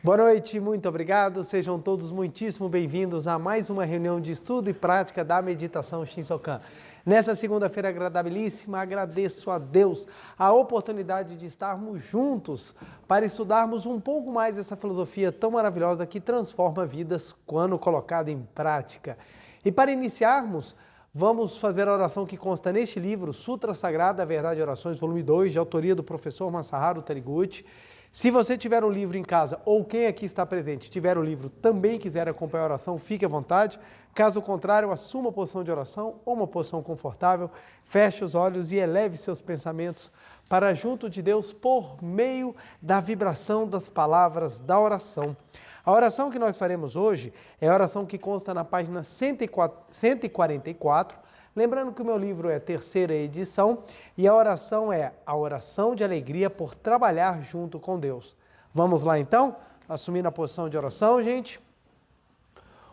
Boa noite, muito obrigado. Sejam todos muitíssimo bem-vindos a mais uma reunião de estudo e prática da meditação Shinsokan. Nessa segunda-feira agradabilíssima, agradeço a Deus a oportunidade de estarmos juntos para estudarmos um pouco mais essa filosofia tão maravilhosa que transforma vidas quando colocada em prática. E para iniciarmos, vamos fazer a oração que consta neste livro, Sutra Sagrada, Verdade e Orações, volume 2, de autoria do professor Masaharu Taniguchi. Se você tiver o livro em casa ou quem aqui está presente tiver o livro também quiser acompanhar a oração, fique à vontade. Caso contrário, assuma uma posição de oração ou uma posição confortável, feche os olhos e eleve seus pensamentos para junto de Deus por meio da vibração das palavras da oração. A oração que nós faremos hoje é a oração que consta na página 144, lembrando que o meu livro é a terceira edição e a oração é a oração de alegria por trabalhar junto com Deus. Vamos lá então? Assumindo a posição de oração, gente.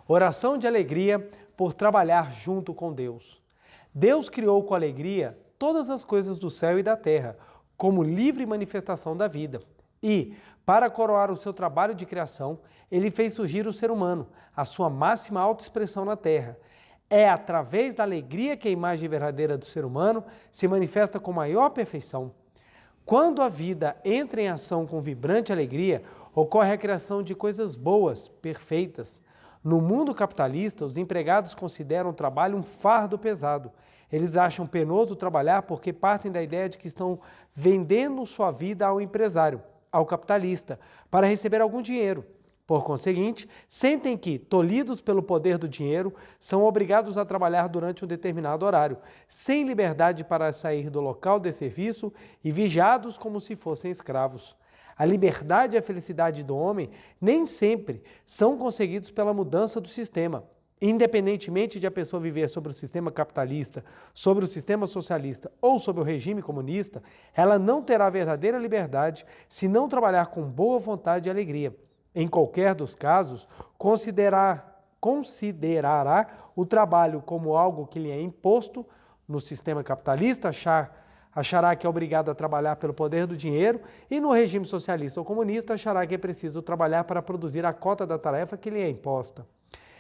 Oração de alegria por trabalhar junto com Deus. Deus criou com alegria todas as coisas do céu e da terra, como livre manifestação da vida. E, para coroar o seu trabalho de criação, ele fez surgir o ser humano, a sua máxima autoexpressão na terra. É através da alegria que a imagem verdadeira do ser humano se manifesta com maior perfeição. Quando a vida entra em ação com vibrante alegria, ocorre a criação de coisas boas, perfeitas. No mundo capitalista, os empregados consideram o trabalho um fardo pesado. Eles acham penoso trabalhar porque partem da ideia de que estão vendendo sua vida ao empresário, ao capitalista, para receber algum dinheiro. Por conseguinte, sentem que, tolhidos pelo poder do dinheiro, são obrigados a trabalhar durante um determinado horário, sem liberdade para sair do local de serviço e vigiados como se fossem escravos. A liberdade e a felicidade do homem nem sempre são conseguidos pela mudança do sistema. Independentemente de a pessoa viver sobre o sistema capitalista, sobre o sistema socialista ou sobre o regime comunista, ela não terá verdadeira liberdade se não trabalhar com boa vontade e alegria. Em qualquer dos casos, considerará o trabalho como algo que lhe é imposto no sistema capitalista, achará que é obrigado a trabalhar pelo poder do dinheiro e no regime socialista ou comunista achará que é preciso trabalhar para produzir a cota da tarefa que lhe é imposta.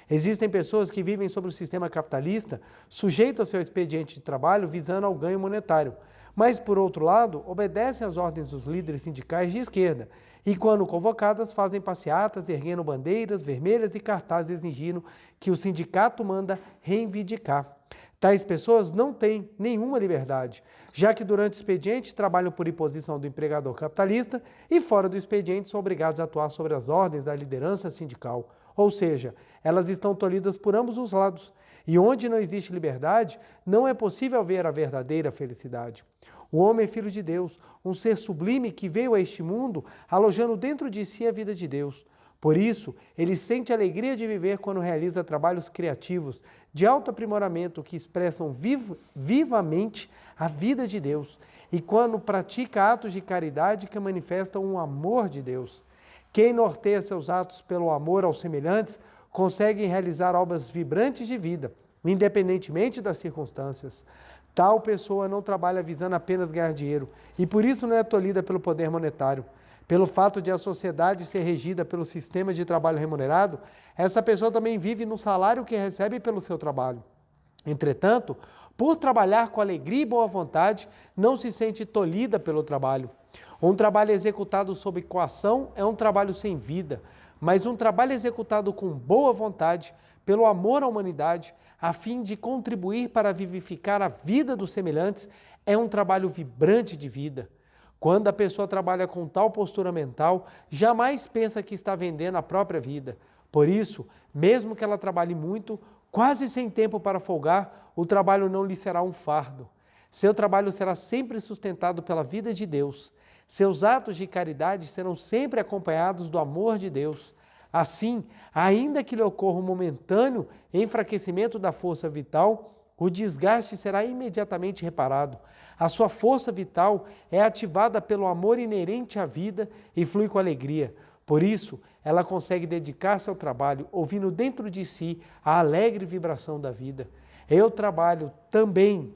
Existem pessoas que vivem sobre o sistema capitalista, sujeitas ao seu expediente de trabalho visando ao ganho monetário, mas, por outro lado, obedecem às ordens dos líderes sindicais de esquerda e, quando convocadas, fazem passeatas, erguendo bandeiras vermelhas e cartazes exigindo que o sindicato manda reivindicar. Tais pessoas não têm nenhuma liberdade, já que durante o expediente trabalham por imposição do empregador capitalista e fora do expediente são obrigados a atuar sobre as ordens da liderança sindical. Ou seja, elas estão tolhidas por ambos os lados. E onde não existe liberdade, não é possível ver a verdadeira felicidade. O homem é filho de Deus, um ser sublime que veio a este mundo alojando dentro de si a vida de Deus. Por isso, ele sente a alegria de viver quando realiza trabalhos criativos, de alto aprimoramento que expressam vivamente a vida de Deus, e quando pratica atos de caridade que manifestam o amor de Deus. Quem norteia seus atos pelo amor aos semelhantes, consegue realizar obras vibrantes de vida, independentemente das circunstâncias. Tal pessoa não trabalha visando apenas ganhar dinheiro e por isso não é tolhida pelo poder monetário. Pelo fato de a sociedade ser regida pelo sistema de trabalho remunerado, essa pessoa também vive no salário que recebe pelo seu trabalho. Entretanto, por trabalhar com alegria e boa vontade, não se sente tolhida pelo trabalho. Um trabalho executado sob coação é um trabalho sem vida, mas um trabalho executado com boa vontade, pelo amor à humanidade, a fim de contribuir para vivificar a vida dos semelhantes, é um trabalho vibrante de vida. Quando a pessoa trabalha com tal postura mental, jamais pensa que está vendendo a própria vida. Por isso, mesmo que ela trabalhe muito, quase sem tempo para folgar, o trabalho não lhe será um fardo. Seu trabalho será sempre sustentado pela vida de Deus. Seus atos de caridade serão sempre acompanhados do amor de Deus. Assim, ainda que lhe ocorra um momentâneo enfraquecimento da força vital, o desgaste será imediatamente reparado. A sua força vital é ativada pelo amor inerente à vida e flui com alegria. Por isso, ela consegue dedicar-se ao trabalho, ouvindo dentro de si a alegre vibração da vida. Eu trabalho também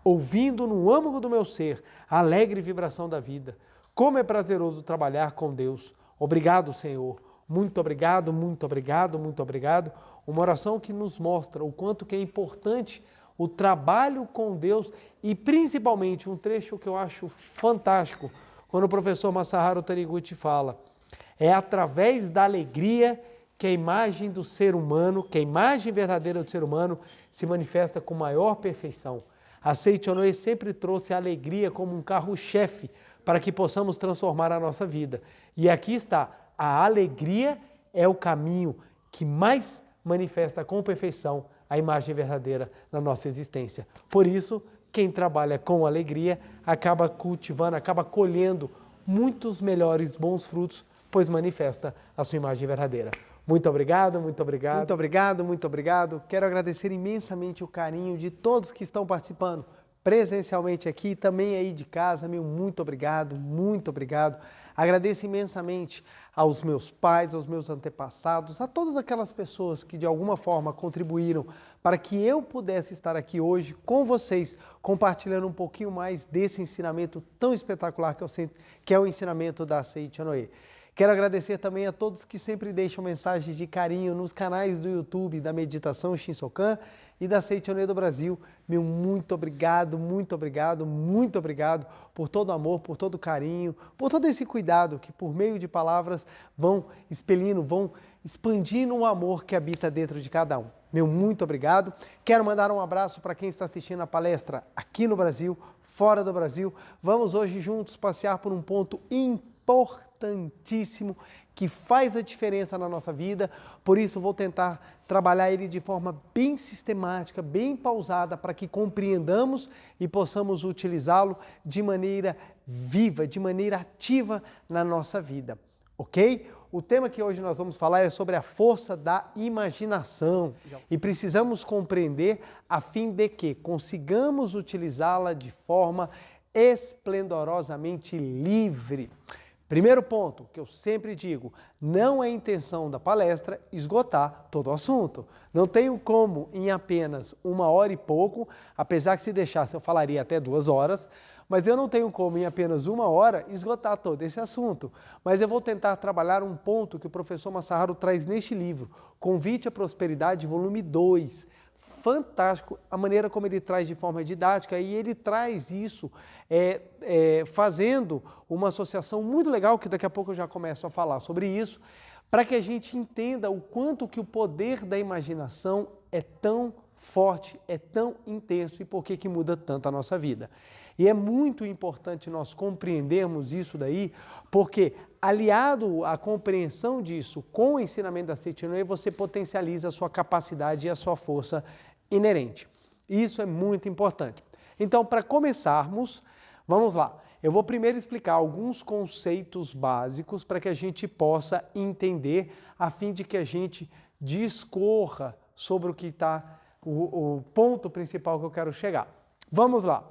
ouvindo no âmago do meu ser a alegre vibração da vida. Como é prazeroso trabalhar com Deus. Obrigado, Senhor. Muito obrigado, muito obrigado, muito obrigado. Uma oração que nos mostra o quanto que é importante o trabalho com Deus e principalmente um trecho que eu acho fantástico, quando o professor Masaharu Taniguchi fala, é através da alegria que a imagem do ser humano, que a imagem verdadeira do ser humano se manifesta com maior perfeição. A Seiichi Onoe sempre trouxe a alegria como um carro-chefe para que possamos transformar a nossa vida. E aqui está, a alegria é o caminho que mais manifesta com perfeição a imagem verdadeira na nossa existência. Por isso, quem trabalha com alegria acaba cultivando, acaba colhendo muitos melhores bons frutos, pois manifesta a sua imagem verdadeira. Muito obrigado, muito obrigado. Muito obrigado, muito obrigado. Quero agradecer imensamente o carinho de todos que estão participando presencialmente aqui e também aí de casa. Meu muito obrigado, muito obrigado. Agradeço imensamente aos meus pais, aos meus antepassados, a todas aquelas pessoas que de alguma forma contribuíram para que eu pudesse estar aqui hoje com vocês, compartilhando um pouquinho mais desse ensinamento tão espetacular que é o ensinamento da Seiichi Onoe. Quero agradecer também a todos que sempre deixam mensagens de carinho nos canais do YouTube da Meditação Shinsokan e da Seiichi Onoe do Brasil. Meu muito obrigado, muito obrigado, muito obrigado por todo o amor, por todo o carinho, por todo esse cuidado que por meio de palavras vão expelindo, vão expandindo o amor que habita dentro de cada um. Meu muito obrigado. Quero mandar um abraço para quem está assistindo a palestra aqui no Brasil, fora do Brasil. Vamos hoje juntos passear por um ponto importantíssimo que faz a diferença na nossa vida, por isso vou tentar trabalhar ele de forma bem sistemática, bem pausada, para que compreendamos e possamos utilizá-lo de maneira viva, de maneira ativa na nossa vida, ok? O tema que hoje nós vamos falar é sobre a força da imaginação e precisamos compreender a fim de que consigamos utilizá-la de forma esplendorosamente livre. Primeiro ponto, que eu sempre digo, não é intenção da palestra esgotar todo o assunto. Não tenho como, em apenas 1 hora e pouco, apesar que se deixasse eu falaria até 2 horas, mas eu não tenho como, em apenas 1 hora, esgotar todo esse assunto. Mas eu vou tentar trabalhar um ponto que o professor Masaharu traz neste livro, Convite à Prosperidade, volume 2. Fantástico a maneira como ele traz de forma didática e ele traz isso fazendo uma associação muito legal, que daqui a pouco eu já começo a falar sobre isso, para que a gente entenda o quanto que o poder da imaginação é tão forte, é tão intenso e por que muda tanto a nossa vida. E é muito importante nós compreendermos isso daí, porque aliado à compreensão disso com o ensinamento da Seiichi Onoe, você potencializa a sua capacidade e a sua força inerente. Isso é muito importante. Então, para começarmos, vamos lá. Eu vou primeiro explicar alguns conceitos básicos para que a gente possa entender, a fim de que a gente discorra sobre o que está, o ponto principal que eu quero chegar. Vamos lá.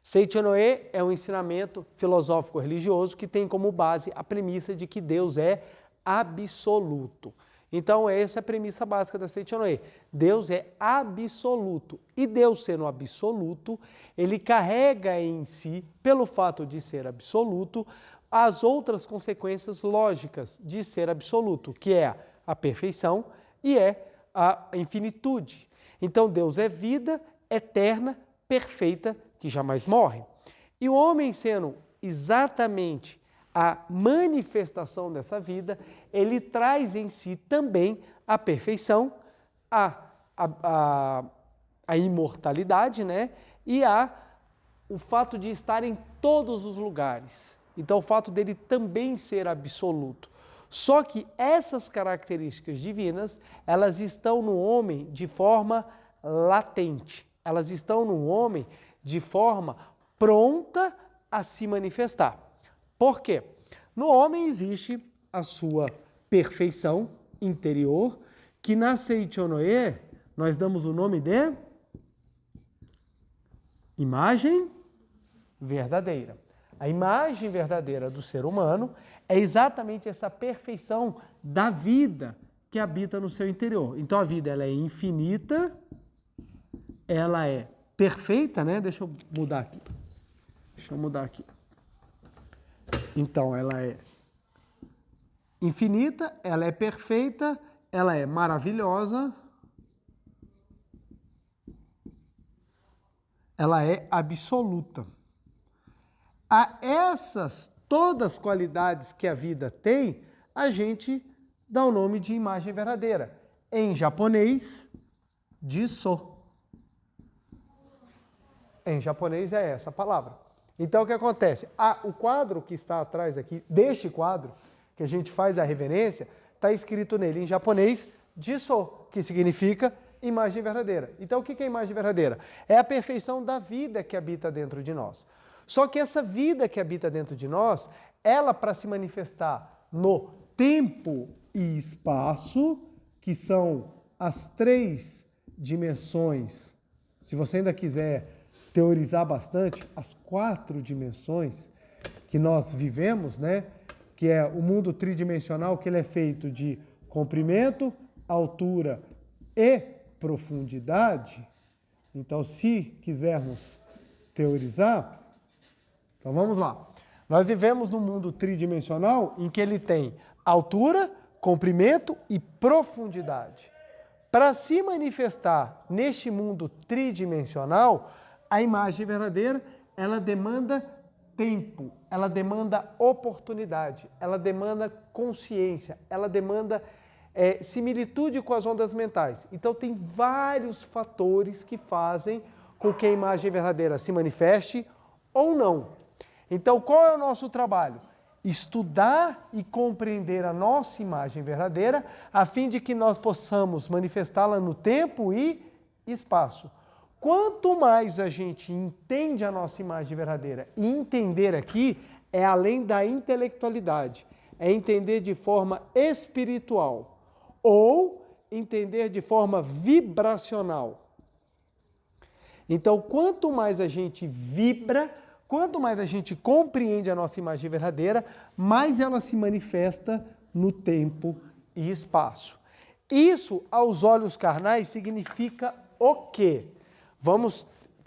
Seiichi Onoe é um ensinamento filosófico religioso que tem como base a premissa de que Deus é absoluto. Então, essa é a premissa básica da Seiichi Onoe. Deus é absoluto. E Deus sendo absoluto, ele carrega em si, pelo fato de ser absoluto, as outras consequências lógicas de ser absoluto, que é a perfeição e é a infinitude. Então, Deus é vida eterna, perfeita, que jamais morre. E o homem sendo exatamente a manifestação dessa vida, ele traz em si também a perfeição, a imortalidade, né? E o fato de estar em todos os lugares. Então, o fato dele também ser absoluto. Só que essas características divinas, elas estão no homem de forma latente. Elas estão no homem de forma pronta a se manifestar. Por quê? No homem existe a sua perfeição interior, que na Seiichi Onoe nós damos o nome de imagem verdadeira. A imagem verdadeira do ser humano é exatamente essa perfeição da vida que habita no seu interior. Então a vida ela é infinita, ela é perfeita, né? Deixa eu mudar aqui. Então ela é infinita, ela é perfeita, ela é maravilhosa, ela é absoluta. A essas todas as qualidades que a vida tem, a gente dá o nome de imagem verdadeira. Em japonês, Jiso. Em japonês é essa palavra. Então, o que acontece? O quadro que está atrás aqui, deste quadro, que a gente faz a reverência, está escrito nele em japonês, Jiso, que significa imagem verdadeira. Então, o que é imagem verdadeira? É a perfeição da vida que habita dentro de nós. Só que essa vida que habita dentro de nós, ela, para se manifestar no tempo e espaço, que são as 3 dimensões, se você ainda quiser teorizar bastante, as 4 dimensões que nós vivemos, né? Que é o mundo tridimensional, que ele é feito de comprimento, altura e profundidade. Então, se quisermos teorizar, então vamos lá. Nós vivemos num mundo tridimensional em que ele tem altura, comprimento e profundidade. Para se manifestar neste mundo tridimensional, a imagem verdadeira, ela demanda tempo, ela demanda oportunidade, ela demanda consciência, ela demanda similitude com as ondas mentais. Então, tem vários fatores que fazem com que a imagem verdadeira se manifeste ou não. Então, qual é o nosso trabalho? Estudar e compreender a nossa imagem verdadeira, a fim de que nós possamos manifestá-la no tempo e espaço. Quanto mais a gente entende a nossa imagem verdadeira, e entender aqui é além da intelectualidade, é entender de forma espiritual ou entender de forma vibracional. Então, quanto mais a gente vibra, quanto mais a gente compreende a nossa imagem verdadeira, mais ela se manifesta no tempo e espaço. Isso, aos olhos carnais, significa o quê?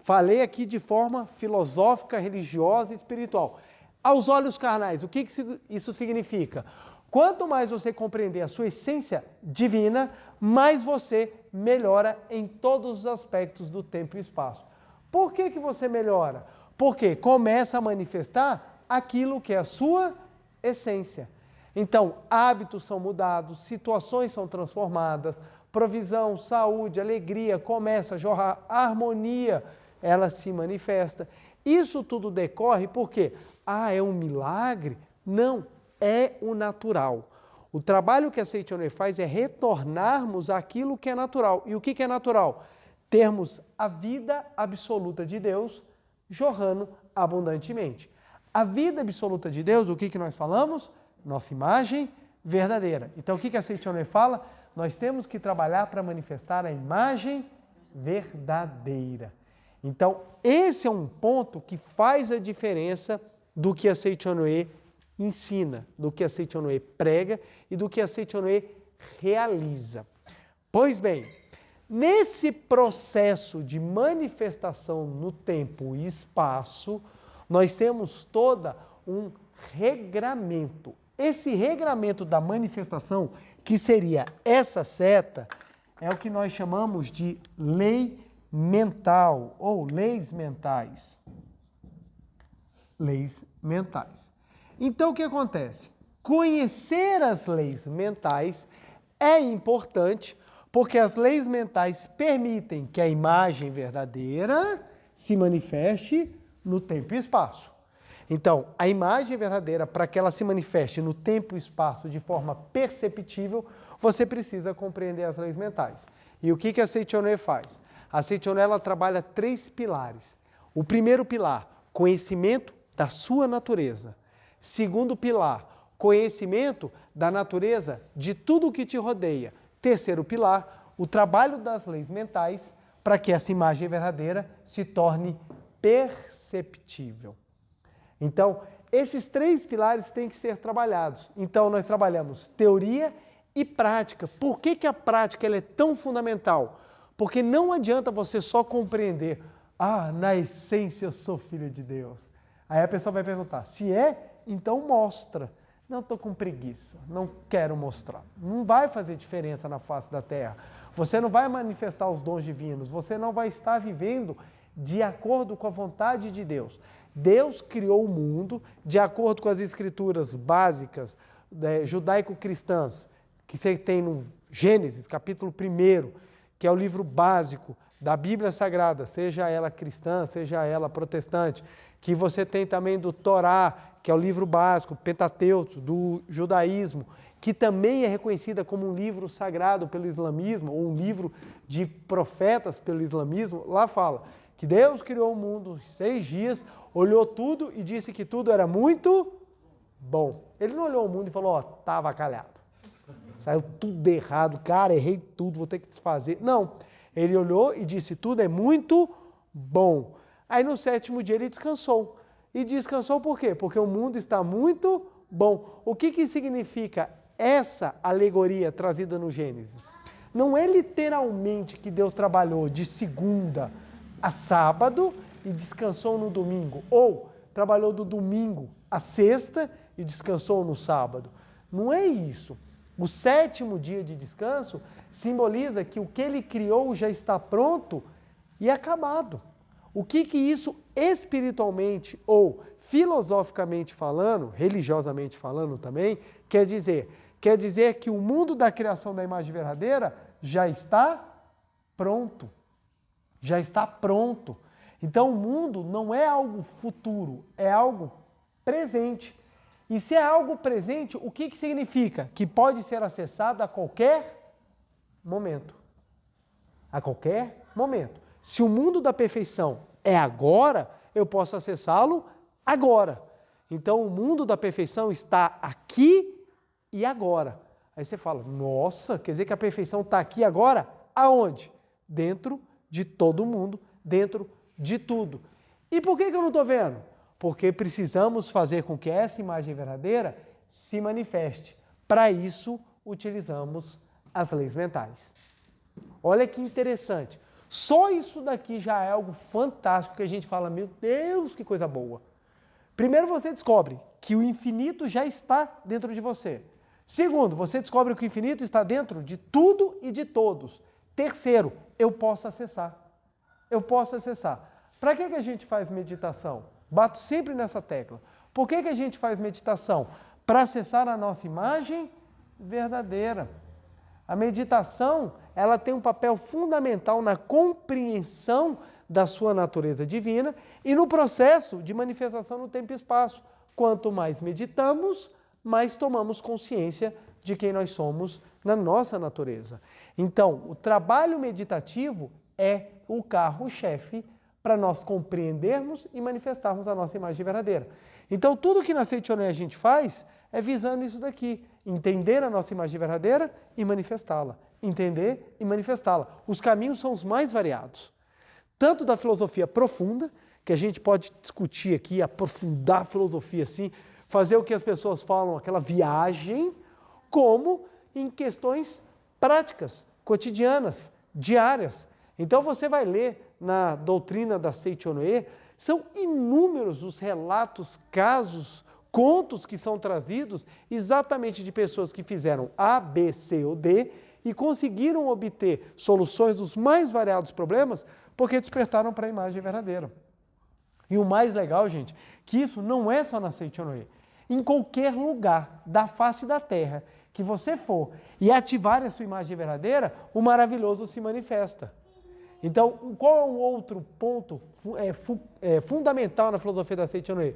Falei aqui de forma filosófica, religiosa e espiritual. Aos olhos carnais, o que isso significa? Quanto mais você compreender a sua essência divina, mais você melhora em todos os aspectos do tempo e espaço. Por que você melhora? Porque começa a manifestar aquilo que é a sua essência. Então, hábitos são mudados, situações são transformadas, provisão, saúde, alegria começa a jorrar, a harmonia, ela se manifesta. Isso tudo decorre porque, é um milagre? Não, é o natural. O trabalho que a Seichoné faz é retornarmos àquilo que é natural. E o que é natural? Termos a vida absoluta de Deus jorrando abundantemente. A vida absoluta de Deus, o que nós falamos? Nossa imagem verdadeira. Então, o que a Seichoné fala? Nós temos que trabalhar para manifestar a imagem verdadeira. Então, esse é um ponto que faz a diferença do que a Seichoné ensina, do que a Seichoné prega e do que a Seichoné realiza. Pois bem, nesse processo de manifestação no tempo e espaço, nós temos todo um regramento. Esse regramento da manifestação, que seria essa seta, é o que nós chamamos de lei mental ou leis mentais. Leis mentais. Então, o que acontece? Conhecer as leis mentais é importante, porque as leis mentais permitem que a imagem verdadeira se manifeste no tempo e espaço. Então, a imagem verdadeira, para que ela se manifeste no tempo e espaço de forma perceptível, você precisa compreender as leis mentais. E o que a Seichoné faz? A Seichoné, ela trabalha 3 pilares. O primeiro pilar, conhecimento da sua natureza. Segundo pilar, conhecimento da natureza de tudo o que te rodeia. Terceiro pilar, o trabalho das leis mentais para que essa imagem verdadeira se torne perceptível. Então, esses 3 pilares têm que ser trabalhados. Então, nós trabalhamos teoria e prática. Por que a prática ela é tão fundamental? Porque não adianta você só compreender, na essência eu sou filho de Deus. Aí a pessoa vai perguntar, se é, então mostra. Não, estou com preguiça, não quero mostrar. Não vai fazer diferença na face da terra. Você não vai manifestar os dons divinos, você não vai estar vivendo de acordo com a vontade de Deus. Deus criou o mundo de acordo com as escrituras básicas judaico-cristãs, que você tem no Gênesis, capítulo 1, que é o livro básico da Bíblia Sagrada, seja ela cristã, seja ela protestante, que você tem também do Torá, que é o livro básico, Pentateuco, do judaísmo, que também é reconhecida como um livro sagrado pelo islamismo, ou um livro de profetas pelo islamismo. Lá fala que Deus criou o mundo em 6 dias, olhou tudo e disse que tudo era muito bom. Ele não olhou o mundo e falou, ó, tá avacalhado. Saiu tudo errado, cara, errei tudo, vou ter que desfazer. Não, ele olhou e disse, tudo é muito bom. Aí no 7º dia ele descansou. E descansou por quê? Porque o mundo está muito bom. O que significa essa alegoria trazida no Gênesis? Não é literalmente que Deus trabalhou de segunda a sábado e descansou no domingo, ou trabalhou do domingo a sexta e descansou no sábado. Não é isso. O 7º dia de descanso simboliza que o que ele criou já está pronto e acabado. O que isso espiritualmente ou filosoficamente falando, religiosamente falando também, quer dizer? Quer dizer que o mundo da criação da imagem verdadeira já está pronto. Já está pronto. Então o mundo não é algo futuro, é algo presente. E se é algo presente, o que significa? Que pode ser acessado a qualquer momento. A qualquer momento. Se o mundo da perfeição é agora, eu posso acessá-lo agora. Então o mundo da perfeição está aqui e agora. Aí você fala, nossa, quer dizer que a perfeição está aqui agora? Aonde? Dentro de todo mundo, dentro de tudo. E por que eu não estou vendo? Porque precisamos fazer com que essa imagem verdadeira se manifeste. Para isso, utilizamos as leis mentais. Olha que interessante. Só isso daqui já é algo fantástico que a gente fala, meu Deus, que coisa boa. Primeiro, você descobre que o infinito já está dentro de você. Segundo, você descobre que o infinito está dentro de tudo e de todos. Terceiro, eu posso acessar. Eu posso acessar. Para que a gente faz meditação? Bato sempre nessa tecla. Por que a gente faz meditação? Para acessar a nossa imagem verdadeira. A meditação, ela tem um papel fundamental na compreensão da sua natureza divina e no processo de manifestação no tempo e espaço. Quanto mais meditamos, mais tomamos consciência de quem nós somos na nossa natureza. Então, o trabalho meditativo é o carro-chefe para nós compreendermos e manifestarmos a nossa imagem verdadeira. Então, tudo que na Seitonê a gente faz é visando isso daqui, entender a nossa imagem verdadeira e manifestá-la. Entender e manifestá-la. Os caminhos são os mais variados. Tanto da filosofia profunda, que a gente pode discutir aqui, aprofundar a filosofia assim, fazer o que as pessoas falam, aquela viagem, como em questões práticas, cotidianas, diárias. Então você vai ler na doutrina da Seitonê, são inúmeros os relatos, casos, contos que são trazidos exatamente de pessoas que fizeram A, B, C ou D e conseguiram obter soluções dos mais variados problemas porque despertaram para a imagem verdadeira. E o mais legal, gente, que isso não é só na Seitonê. Em qualquer lugar da face da Terra que você for e ativar a sua imagem verdadeira, o maravilhoso se manifesta. Então, qual é um outro ponto fundamental na filosofia da Seitonê?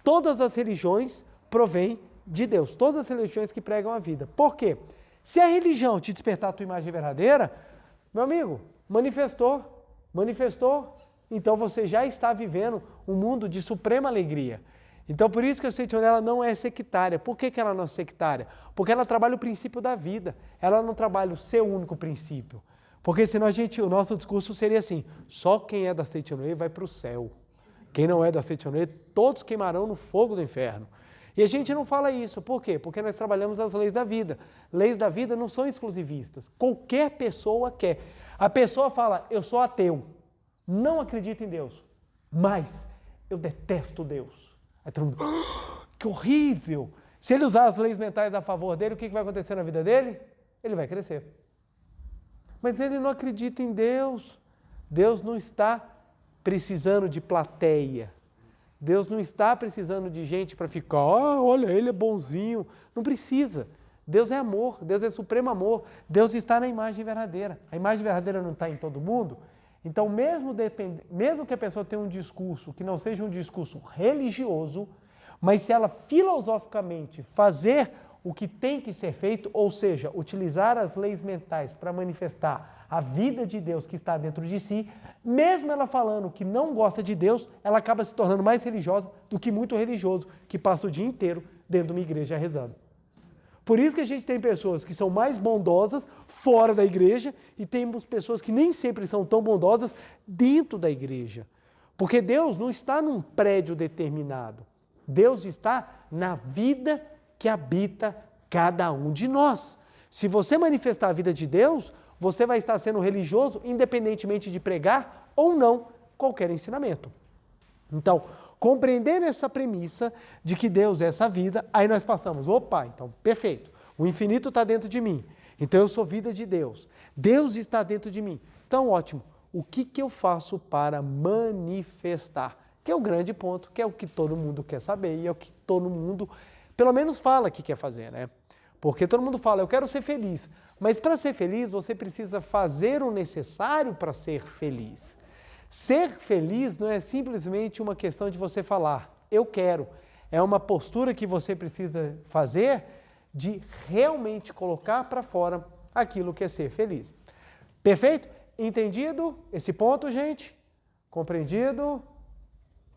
Todas as religiões provêm de Deus, todas as religiões que pregam a vida. Por quê? Se a religião te despertar a tua imagem verdadeira, meu amigo, manifestou, então você já está vivendo um mundo de suprema alegria. Então, por isso que a Seitonê ela não é sectária. Por que ela não é sectária? Porque ela trabalha o princípio da vida, ela não trabalha o seu único princípio. Porque senão o nosso discurso seria assim, só quem é da Seitonê vai para o céu. Quem não é da Seitonê, todos queimarão no fogo do inferno. E a gente não fala isso. Por quê? Porque nós trabalhamos as leis da vida. Leis da vida não são exclusivistas. Qualquer pessoa quer. A pessoa fala, eu sou ateu, não acredito em Deus, mas eu detesto Deus. Aí todo mundo, que horrível! Se ele usar as leis mentais a favor dele, o que vai acontecer na vida dele? Ele vai crescer. Mas ele não acredita em Deus. Deus não está precisando de plateia. Deus não está precisando de gente para ficar, olha, ele é bonzinho. Não precisa. Deus é amor, Deus é supremo amor. Deus está na imagem verdadeira. A imagem verdadeira não está em todo mundo. Então, mesmo que a pessoa tenha um discurso que não seja um discurso religioso, mas se ela filosoficamente fazer o que tem que ser feito, ou seja, utilizar as leis mentais para manifestar a vida de Deus que está dentro de si, mesmo ela falando que não gosta de Deus, ela acaba se tornando mais religiosa do que muito religioso que passa o dia inteiro dentro de uma igreja rezando. Por isso que a gente tem pessoas que são mais bondosas fora da igreja e temos pessoas que nem sempre são tão bondosas dentro da igreja. Porque Deus não está num prédio determinado. Deus está na vida que habita cada um de nós. Se você manifestar a vida de Deus, você vai estar sendo religioso independentemente de pregar ou não qualquer ensinamento. Então, compreendendo essa premissa de que Deus é essa vida, aí nós passamos, opa, então perfeito, o infinito está dentro de mim, então eu sou vida de Deus, Deus está dentro de mim, então ótimo, o que eu faço para manifestar? Que é o grande ponto, que é o que todo mundo quer saber e é o que todo mundo, pelo menos fala que quer fazer, né? Porque todo mundo fala, eu quero ser feliz, mas para ser feliz você precisa fazer o necessário para ser feliz. Ser feliz não é simplesmente uma questão de você falar, eu quero. É uma postura que você precisa fazer de realmente colocar para fora aquilo que é ser feliz. Perfeito? Entendido esse ponto, gente? Compreendido?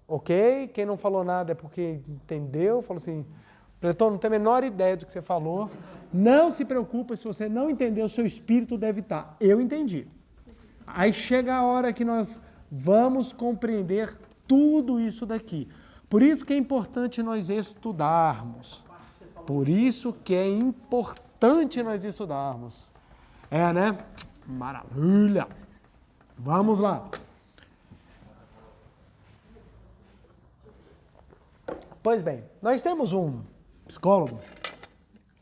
Ok? Quem não falou nada é porque entendeu, falou assim, Pretor, não tem a menor ideia do que você falou. Não se preocupe, se você não entendeu, o seu espírito deve estar. Eu entendi. Aí chega a hora que nós vamos compreender tudo isso daqui. Por isso que é importante nós estudarmos. Por isso que é importante nós estudarmos. É, né? Maravilha! Vamos lá. Pois bem, nós temos um psicólogo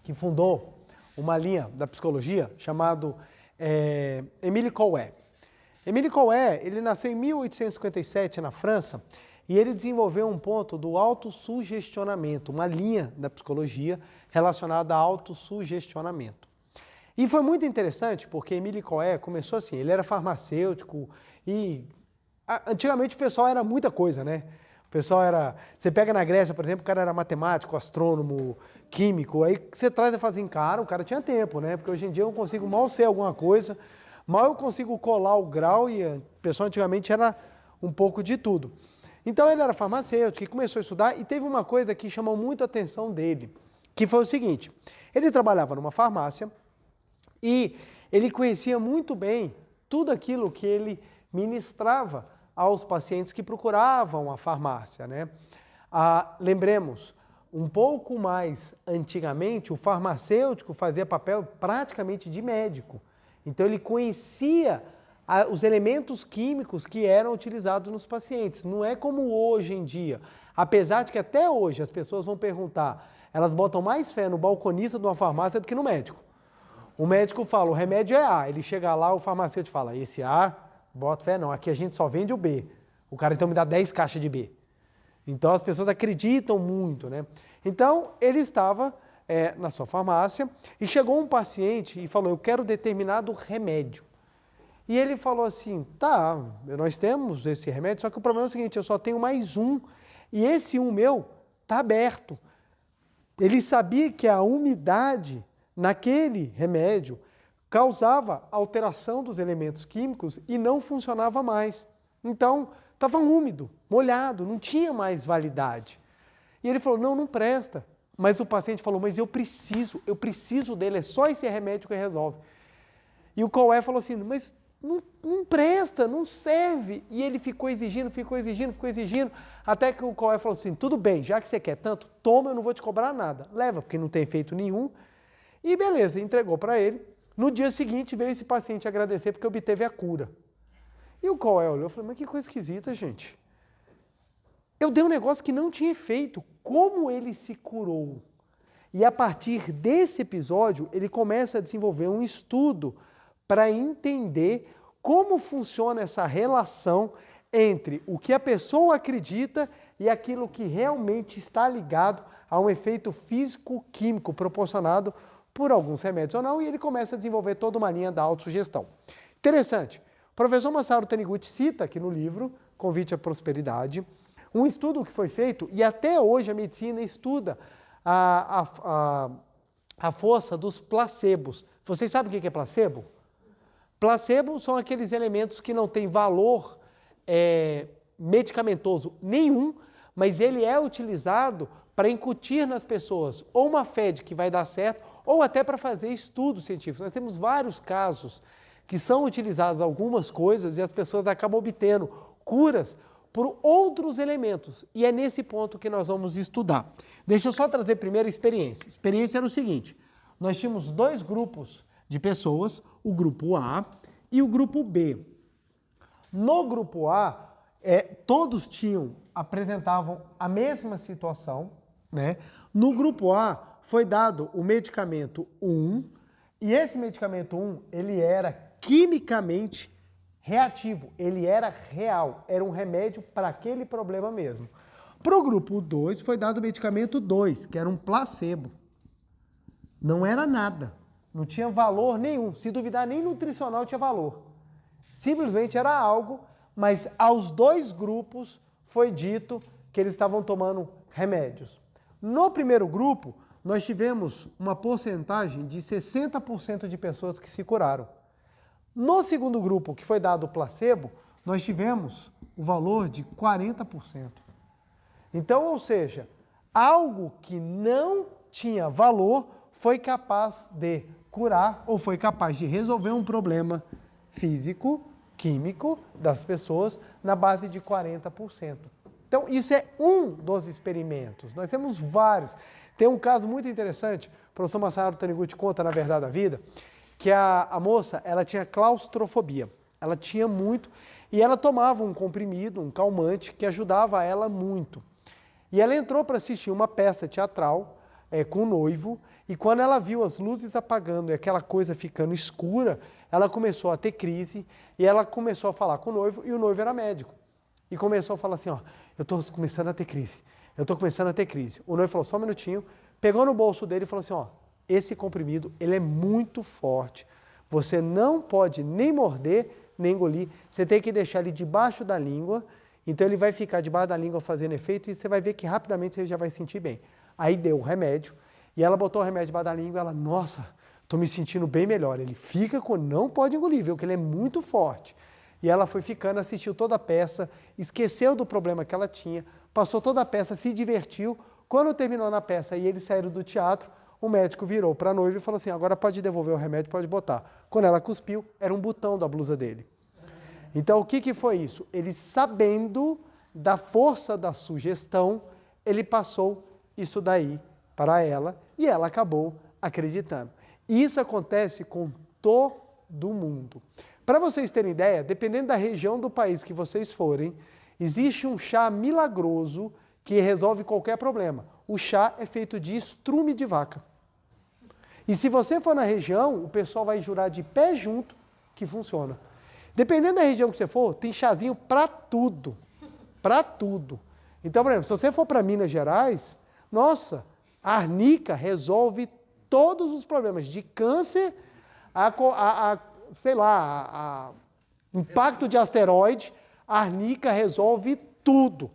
que fundou uma linha da psicologia chamado Émile Coué. Émile Coué, ele nasceu em 1857 na França e ele desenvolveu um ponto do autossugestionamento, uma linha da psicologia relacionada a autossugestionamento. E foi muito interessante porque Émile Coué começou assim, ele era farmacêutico e antigamente o pessoal era muita coisa, né? O pessoal era, você pega na Grécia, por exemplo, o cara era matemático, astrônomo, químico, aí você traz e fala assim, cara, o cara tinha tempo, né? Porque hoje em dia eu não consigo mal ser alguma coisa, mal eu consigo colar o grau e a pessoa antigamente era um pouco de tudo. Então ele era farmacêutico e começou a estudar e teve uma coisa que chamou muito a atenção dele, que foi o seguinte, ele trabalhava numa farmácia e ele conhecia muito bem tudo aquilo que ele ministrava aos pacientes que procuravam a farmácia, né? Lembremos, um pouco mais antigamente, o farmacêutico fazia papel praticamente de médico. Então ele conhecia os elementos químicos que eram utilizados nos pacientes. Não é como hoje em dia. Apesar de que até hoje as pessoas vão perguntar, elas botam mais fé no balconista de uma farmácia do que no médico. O médico fala, o remédio é A. Ele chega lá, o farmacêutico fala, esse A... Bota fé não, aqui a gente só vende o B. O cara então me dá 10 caixas de B. Então as pessoas acreditam muito, né? Então ele estava na sua farmácia e chegou um paciente e falou, eu quero determinado remédio. E ele falou assim, tá, nós temos esse remédio, só que o problema é o seguinte, eu só tenho mais um e esse um meu está aberto. Ele sabia que a umidade naquele remédio causava alteração dos elementos químicos e não funcionava mais. Então, estava úmido, molhado, não tinha mais validade. E ele falou, não presta. Mas o paciente falou, mas eu preciso dele, é só esse remédio que resolve. E o Coué falou assim, mas não presta, não serve. E ele ficou exigindo, até que o Coué falou assim, tudo bem, já que você quer tanto, toma, eu não vou te cobrar nada. Leva, porque não tem efeito nenhum. E beleza, entregou para ele. No dia seguinte veio esse paciente agradecer porque obteve a cura. E o Coué olhou e falou, mas que coisa esquisita, gente. Eu dei um negócio que não tinha efeito. Como ele se curou? E a partir desse episódio, ele começa a desenvolver um estudo para entender como funciona essa relação entre o que a pessoa acredita e aquilo que realmente está ligado a um efeito físico-químico proporcionado por alguns remédios ou não, e ele começa a desenvolver toda uma linha da autossugestão. Interessante, o professor Masaru Taniguchi cita aqui no livro, Convite à Prosperidade, um estudo que foi feito, e até hoje a medicina estuda a força dos placebos. Vocês sabem o que é placebo? Placebo são aqueles elementos que não têm valor medicamentoso nenhum, mas ele é utilizado para incutir nas pessoas ou uma fé de que vai dar certo, ou até para fazer estudos científicos. Nós temos vários casos que são utilizadas algumas coisas e as pessoas acabam obtendo curas por outros elementos. E é nesse ponto que nós vamos estudar. Deixa eu só trazer primeiro a experiência. A experiência era o seguinte, nós tínhamos dois grupos de pessoas, o grupo A e o grupo B. No grupo A, todos apresentavam a mesma situação, né? No grupo A foi dado o medicamento 1, e esse medicamento 1, ele era quimicamente reativo, ele era real, era um remédio para aquele problema mesmo. Para o grupo 2 foi dado o medicamento 2, que era um placebo. Não era nada, não tinha valor nenhum, se duvidar nem nutricional tinha valor. Simplesmente era algo, mas aos dois grupos foi dito que eles estavam tomando remédios. No primeiro grupo, nós tivemos uma porcentagem de 60% de pessoas que se curaram. No segundo grupo, que foi dado o placebo, nós tivemos o valor de 40%. Então, ou seja, algo que não tinha valor foi capaz de curar ou foi capaz de resolver um problema físico, químico das pessoas na base de 40%. Então, isso é um dos experimentos. Nós temos vários. Tem um caso muito interessante, o professor Masaru Taniguchi conta na Verdade da Vida, que a moça, ela tinha claustrofobia, ela tinha muito, e ela tomava um comprimido, um calmante, que ajudava ela muito. E ela entrou para assistir uma peça teatral com o noivo, e quando ela viu as luzes apagando e aquela coisa ficando escura, ela começou a ter crise, e ela começou a falar com o noivo, e o noivo era médico. E começou a falar assim, ó, eu estou começando a ter crise, eu estou começando a ter crise. O noivo falou, só um minutinho, pegou no bolso dele e falou assim, ó, esse comprimido, ele é muito forte. Você não pode nem morder, nem engolir. Você tem que deixar ele debaixo da língua. Então ele vai ficar debaixo da língua fazendo efeito e você vai ver que rapidamente você já vai sentir bem. Aí deu o remédio e ela botou o remédio debaixo da língua e ela, nossa, estou me sentindo bem melhor. Ele fica com, não pode engolir, viu, que ele é muito forte. E ela foi ficando, assistiu toda a peça, esqueceu do problema que ela tinha, passou toda a peça, se divertiu. Quando terminou na peça e eles saíram do teatro, o médico virou para a noiva e falou assim, agora pode devolver o remédio, pode botar. Quando ela cuspiu, era um botão da blusa dele. Então, o que foi isso? Ele, sabendo da força da sugestão, ele passou isso daí para ela e ela acabou acreditando. E isso acontece com todo mundo. Para vocês terem ideia, dependendo da região do país que vocês forem, existe um chá milagroso que resolve qualquer problema. O chá é feito de estrume de vaca. E se você for na região, o pessoal vai jurar de pé junto que funciona. Dependendo da região que você for, tem chazinho para tudo. Para tudo. Então, por exemplo, se você for para Minas Gerais, nossa, a arnica resolve todos os problemas, de câncer sei lá, impacto de asteroide, a arnica resolve tudo.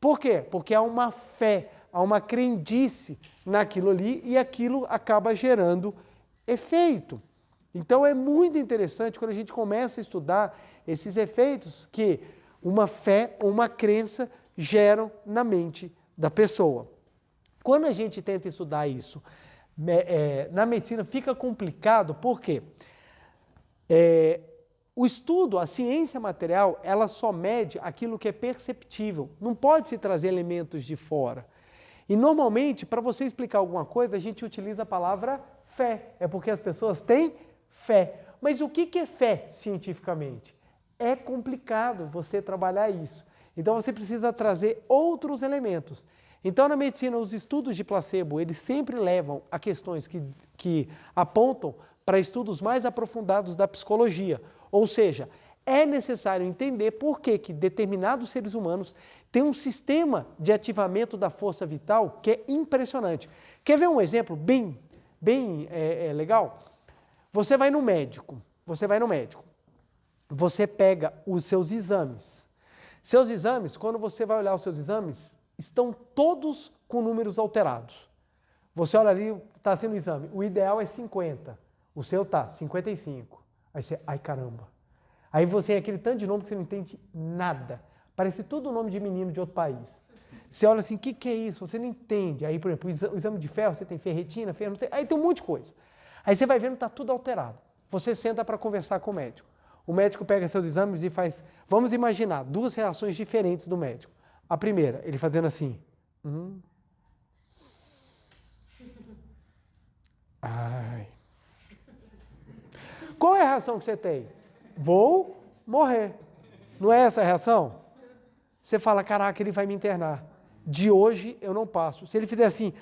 Por quê? Porque há uma fé, há uma crendice naquilo ali e aquilo acaba gerando efeito. Então é muito interessante quando a gente começa a estudar esses efeitos que uma fé ou uma crença geram na mente da pessoa. Quando a gente tenta estudar isso na medicina fica complicado, por quê? O estudo, a ciência material, ela só mede aquilo que é perceptível, não pode se trazer elementos de fora. E normalmente, para você explicar alguma coisa, a gente utiliza a palavra fé, é porque as pessoas têm fé. Mas o que é fé cientificamente? É complicado você trabalhar isso. Então você precisa trazer outros elementos. Então, na medicina, os estudos de placebo, eles sempre levam a questões que apontam para estudos mais aprofundados da psicologia. Ou seja, é necessário entender por que determinados seres humanos têm um sistema de ativamento da força vital que é impressionante. Quer ver um exemplo bem legal? Você vai no médico, você pega os seus exames. Seus exames, quando você vai olhar os seus exames, estão todos com números alterados. Você olha ali, está sendo o exame, o ideal é 50, o seu está 55. Aí você, ai caramba. Aí você tem aquele tanto de nome que você não entende nada. Parece tudo o nome de menino de outro país. Você olha assim, o que é isso? Você não entende. Aí, por exemplo, o exame de ferro, você tem ferritina, ferro, não tem, aí tem um monte de coisa. Aí você vai vendo que está tudo alterado. Você senta para conversar com o médico. O médico pega seus exames e faz, vamos imaginar, duas reações diferentes do médico. A primeira, ele fazendo assim. Ai. Qual é a reação que você tem? Vou morrer. Não é essa a reação? Você fala, caraca, ele vai me internar. De hoje eu não passo. Se ele fizer assim,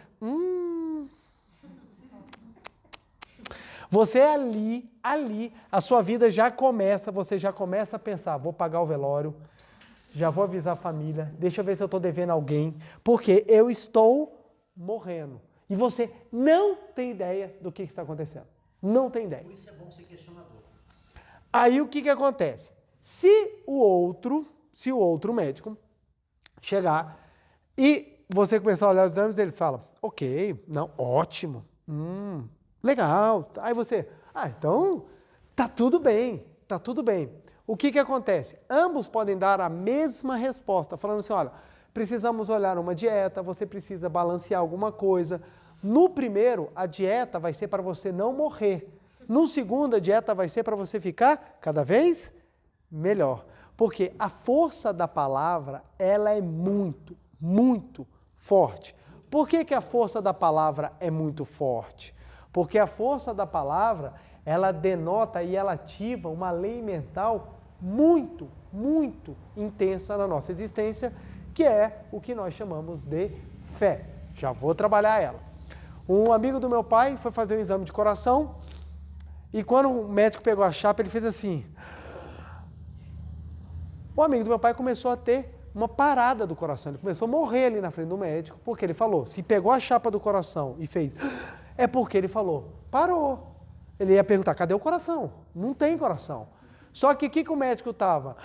você ali, a sua vida já começa, você já começa a pensar, vou pagar o velório, já vou avisar a família, deixa eu ver se eu estou devendo alguém, porque eu estou morrendo. E você não tem ideia do que está acontecendo. Não tem ideia. Por isso é bom ser questionador. Aí o que acontece? Se o outro médico chegar e você começar a olhar os exames, eles falam, ok, não, ótimo, legal. Aí você, então tá tudo bem, tá tudo bem. O que acontece? Ambos podem dar a mesma resposta, falando assim, olha, precisamos olhar uma dieta, você precisa balancear alguma coisa. No primeiro, a dieta vai ser para você não morrer. No segundo, a dieta vai ser para você ficar cada vez melhor. Porque a força da palavra, ela é muito, muito forte. Por que a força da palavra é muito forte? Porque a força da palavra, ela denota e ela ativa uma lei mental muito, muito intensa na nossa existência, que é o que nós chamamos de fé. Já vou trabalhar ela. Um amigo do meu pai foi fazer um exame de coração e quando o médico pegou a chapa, ele fez assim. O amigo do meu pai começou a ter uma parada do coração, ele começou a morrer ali na frente do médico, porque ele falou, se pegou a chapa do coração e fez, é porque ele falou, parou. Ele ia perguntar, cadê o coração? Não tem coração. Só que o que o médico estava?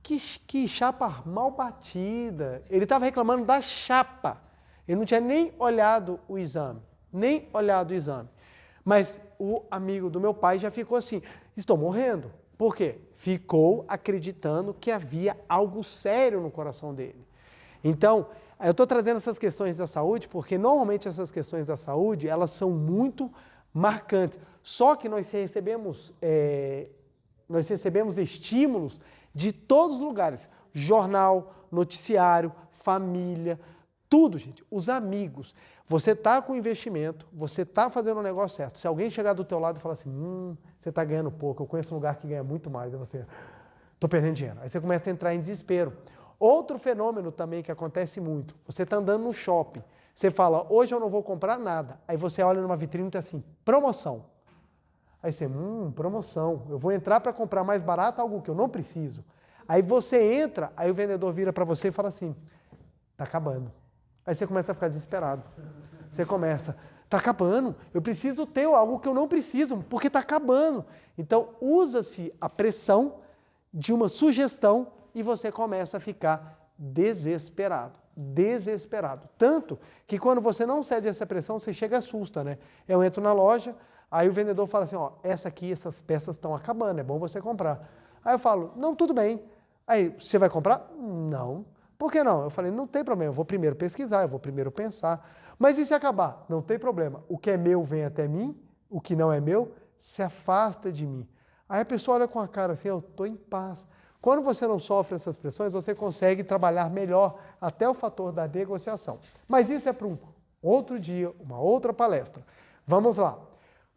Que chapa mal batida. Ele estava reclamando da chapa. Ele não tinha nem olhado o exame. Mas o amigo do meu pai já ficou assim, estou morrendo. Por quê? Ficou acreditando que havia algo sério no coração dele. Então, eu estou trazendo essas questões da saúde porque normalmente essas questões da saúde, elas são muito marcantes. Só que nós recebemos estímulos de todos os lugares. Jornal, noticiário, família, tudo, gente. Os amigos. Você está com investimento, você está fazendo o negócio certo. Se alguém chegar do teu lado e falar assim, você está ganhando pouco, eu conheço um lugar que ganha muito mais, aí você, estou perdendo dinheiro. Aí você começa a entrar em desespero. Outro fenômeno também que acontece muito, você está andando no shopping, você fala, hoje eu não vou comprar nada. Aí você olha numa vitrine e está assim, promoção. Aí você, promoção, eu vou entrar para comprar mais barato algo que eu não preciso. Aí você entra, aí o vendedor vira para você e fala assim, está acabando. Aí você começa a ficar desesperado. Você começa, está acabando, eu preciso ter algo que eu não preciso, porque está acabando. Então, usa-se a pressão de uma sugestão e você começa a ficar desesperado. Tanto que quando você não cede essa pressão, você chega e assusta, né? Eu entro na loja, aí o vendedor fala assim, essas peças estão acabando, é bom você comprar. Aí eu falo, não, tudo bem. Aí, você vai comprar? Não. Por que não? Eu falei, não tem problema, eu vou primeiro pesquisar, eu vou primeiro pensar. Mas e se acabar? Não tem problema. O que é meu vem até mim, o que não é meu se afasta de mim. Aí a pessoa olha com a cara assim, eu estou em paz. Quando você não sofre essas pressões, você consegue trabalhar melhor até o fator da negociação. Mas isso é para um outro dia, uma outra palestra. Vamos lá.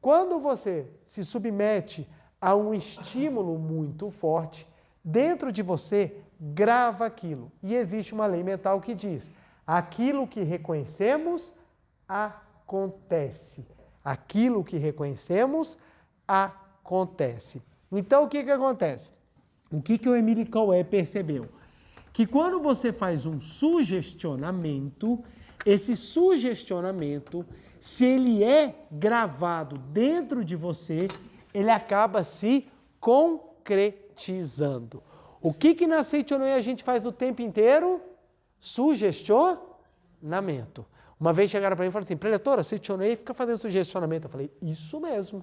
Quando você se submete a um estímulo muito forte, dentro de você grava aquilo. E existe uma lei mental que diz, Aquilo que reconhecemos, acontece. Aquilo que reconhecemos, acontece. Então, o que acontece? O que o Emile Coué percebeu? Que quando você faz um sugestionamento, esse sugestionamento, se ele é gravado dentro de você, ele acaba se concretizando. O que na Seitonei a gente faz o tempo inteiro? Sugestionamento. Uma vez chegaram para mim e falaram assim, preletora, Seitonei fica fazendo sugestionamento. Eu falei, isso mesmo.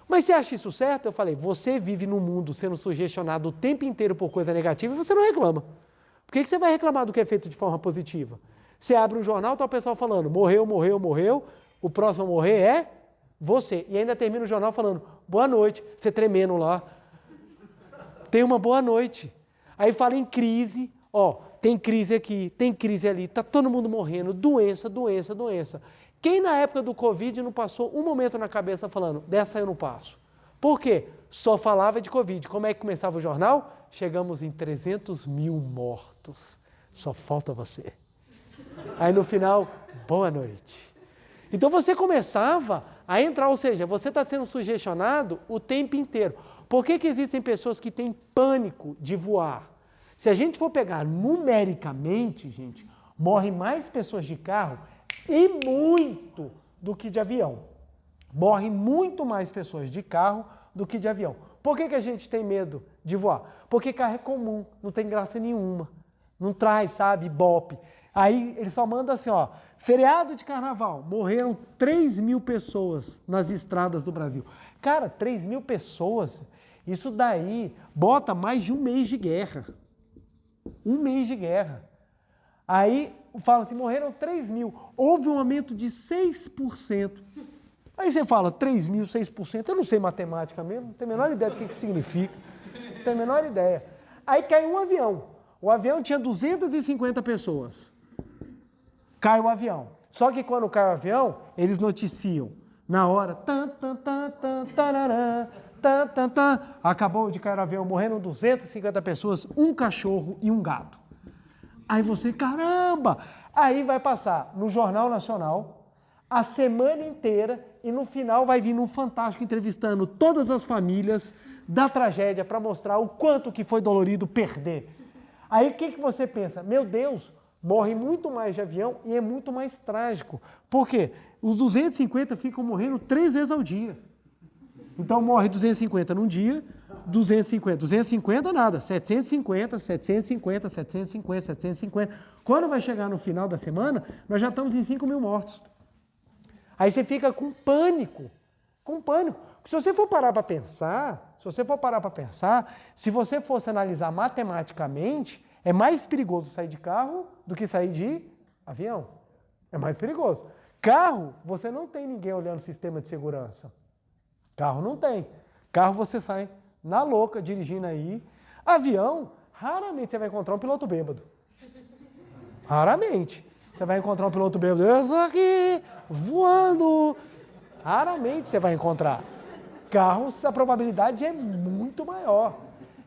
Mas você acha isso certo? Eu falei, você vive no mundo sendo sugestionado o tempo inteiro por coisa negativa e você não reclama. Por que você vai reclamar do que é feito de forma positiva? Você abre um jornal, está o pessoal falando, morreu, morreu, morreu, o próximo a morrer é você. E ainda termina o jornal falando, boa noite, você tremendo lá. Tenha uma boa noite. Aí fala em crise, ó, tem crise aqui, tem crise ali, está todo mundo morrendo, doença, doença, doença. Quem na época do Covid não passou um momento na cabeça falando, dessa eu não passo? Por quê? Só falava de Covid. Como é que começava o jornal? Chegamos em 300 mil mortos. Só falta você. Aí no final, boa noite. Então você começava a entrar, ou seja, você está sendo sugestionado o tempo inteiro. Por que existem pessoas que têm pânico de voar? Se a gente for pegar numericamente, gente, morrem mais pessoas de carro e muito do que de avião. Morrem muito mais pessoas de carro do que de avião. Por que a gente tem medo de voar? Porque carro é comum, não tem graça nenhuma. Não traz, sabe, ibope. Aí ele só manda assim, ó, feriado de carnaval, morreram 3 mil pessoas nas estradas do Brasil. Cara, 3 mil pessoas, isso daí bota mais de um mês de guerra. Um mês de guerra. Aí fala assim, morreram 3 mil, houve um aumento de 6%. Aí você fala, 3 mil, 6%, eu não sei matemática mesmo, não tenho a menor ideia do que significa, não tenho a menor ideia. Aí cai um avião, o avião tinha 250 pessoas, cai o avião. Só que quando cai o avião, eles noticiam, na hora, acabou de cair o avião, morreram 250 pessoas, um cachorro e um gato. Aí você, caramba! Aí vai passar no Jornal Nacional a semana inteira e no final vai vir um Fantástico entrevistando todas as famílias da tragédia para mostrar o quanto que foi dolorido perder. Aí o que você pensa? Meu Deus, morre muito mais de avião e é muito mais trágico. Por quê? Os 250 ficam morrendo 3 vezes ao dia. Então morre 250 num dia, 250 nada, 750, 750, 750, 750. Quando vai chegar no final da semana, nós já estamos em 5 mil mortos. Aí você fica com pânico, Se você for parar para pensar, se você fosse analisar matematicamente, é mais perigoso sair de carro do que sair de avião. É mais perigoso. Carro, você não tem ninguém olhando o sistema de segurança. Carro não tem. Carro você sai na louca, dirigindo aí. Avião, raramente você vai encontrar um piloto bêbado. Raramente. Você vai encontrar um piloto bêbado, eu estou aqui, voando. Raramente você vai encontrar. Carros, a probabilidade é muito maior.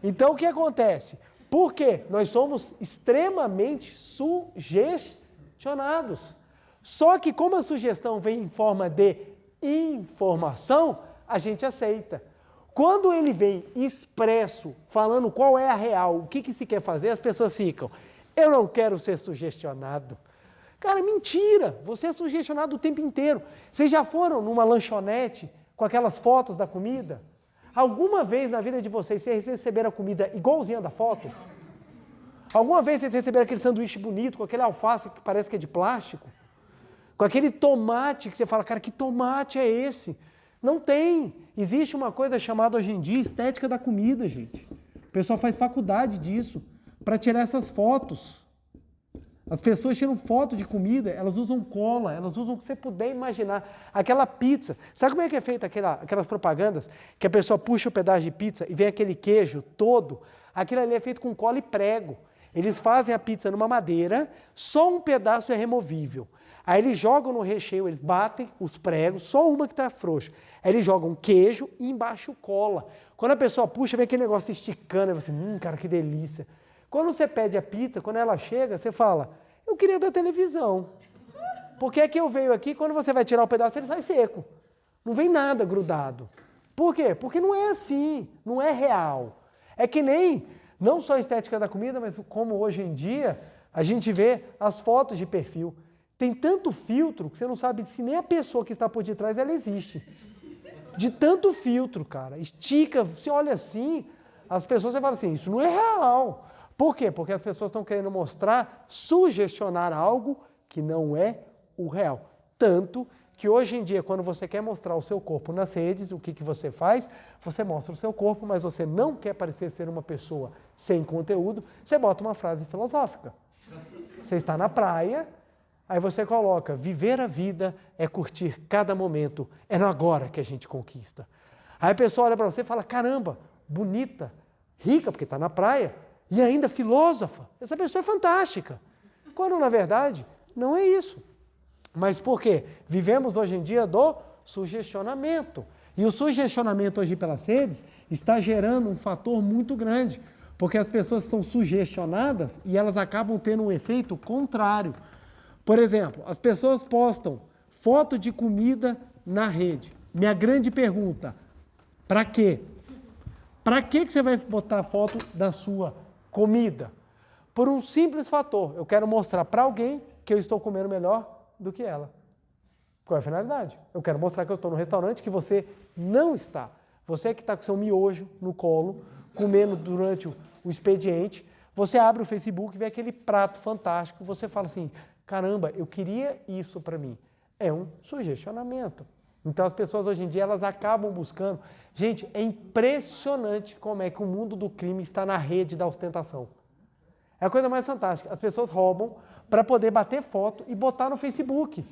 Então, o que acontece? Por quê? Nós somos extremamente sugestionados. Só que como a sugestão vem em forma de informação, a gente aceita. Quando ele vem expresso, falando qual é a real, o que se quer fazer, as pessoas ficam, eu não quero ser sugestionado. Cara, mentira, você é sugestionado o tempo inteiro. Vocês já foram numa lanchonete com aquelas fotos da comida? Alguma vez na vida de vocês receberam a comida igualzinha da foto? Alguma vez vocês receberam aquele sanduíche bonito, com aquele alface que parece que é de plástico? Com aquele tomate que você fala, cara, que tomate é esse? Não tem. Existe uma coisa chamada hoje em dia estética da comida, gente. O pessoal faz faculdade disso, para tirar essas fotos. As pessoas tiram foto de comida, elas usam cola, elas usam o que você puder imaginar. Aquela pizza, sabe como é que é feita aquelas propagandas? Que a pessoa puxa o pedaço de pizza e vem aquele queijo todo. Aquilo ali é feito com cola e prego. Eles fazem a pizza numa madeira, só um pedaço é removível. Aí eles jogam no recheio, eles batem os pregos, só uma que está frouxa. Aí eles jogam queijo e embaixo cola. Quando a pessoa puxa, vem aquele negócio esticando, e você, cara, que delícia. Quando você pede a pizza, quando ela chega, você fala, Eu queria da televisão. Porque é que eu venho aqui, quando você vai tirar o pedaço, ele sai seco. Não vem nada grudado. Por quê? Porque não é assim, não é real. É que nem, não só a estética da comida, mas como hoje em dia, a gente vê as fotos de perfil. Tem tanto filtro que você não sabe se nem a pessoa que está por detrás ela existe. De tanto filtro, cara. Estica, você olha assim, as pessoas você fala assim, isso não é real. Por quê? Porque as pessoas estão querendo mostrar, sugestionar algo que não é o real. Tanto que hoje em dia, quando você quer mostrar o seu corpo nas redes, o que você faz? Você mostra o seu corpo, mas você não quer parecer ser uma pessoa sem conteúdo, você bota uma frase filosófica. Você está na praia, aí você coloca, viver a vida é curtir cada momento, é no agora que a gente conquista. Aí a pessoa olha para você e fala, caramba, bonita, rica, porque está na praia, e ainda filósofa, essa pessoa é fantástica. Quando, na verdade, não é isso. Mas por quê? Vivemos hoje em dia do sugestionamento. E o sugestionamento hoje pelas redes está gerando um fator muito grande, porque as pessoas são sugestionadas e elas acabam tendo um efeito contrário. Por exemplo, as pessoas postam foto de comida na rede. Minha grande pergunta, para quê? Para que você vai botar foto da sua comida? Por um simples fator, eu quero mostrar para alguém que eu estou comendo melhor do que ela. Qual é a finalidade? Eu quero mostrar que eu estou no restaurante que você não está. Você que está com seu miojo no colo, comendo durante o expediente, você abre o Facebook e vê aquele prato fantástico, você fala assim, caramba, eu queria isso para mim. É um sugestionamento. Então as pessoas hoje em dia elas acabam buscando. Gente, é impressionante como é que o mundo do crime está na rede da ostentação. É a coisa mais fantástica. As pessoas roubam para poder bater foto e botar no Facebook.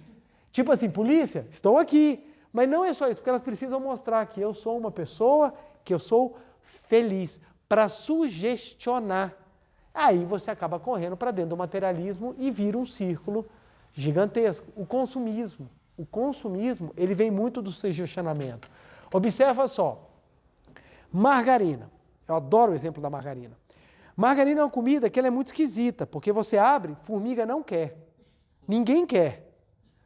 Tipo assim, polícia, estou aqui. Mas não é só isso, porque elas precisam mostrar que eu sou uma pessoa, que eu sou feliz, para sugestionar. Aí você acaba correndo para dentro do materialismo e vira um círculo gigantesco. O consumismo, ele vem muito do sugestionamento. Observa só, margarina. Eu adoro o exemplo da margarina. Margarina é uma comida que ela é muito esquisita, porque você abre, formiga não quer. Ninguém quer.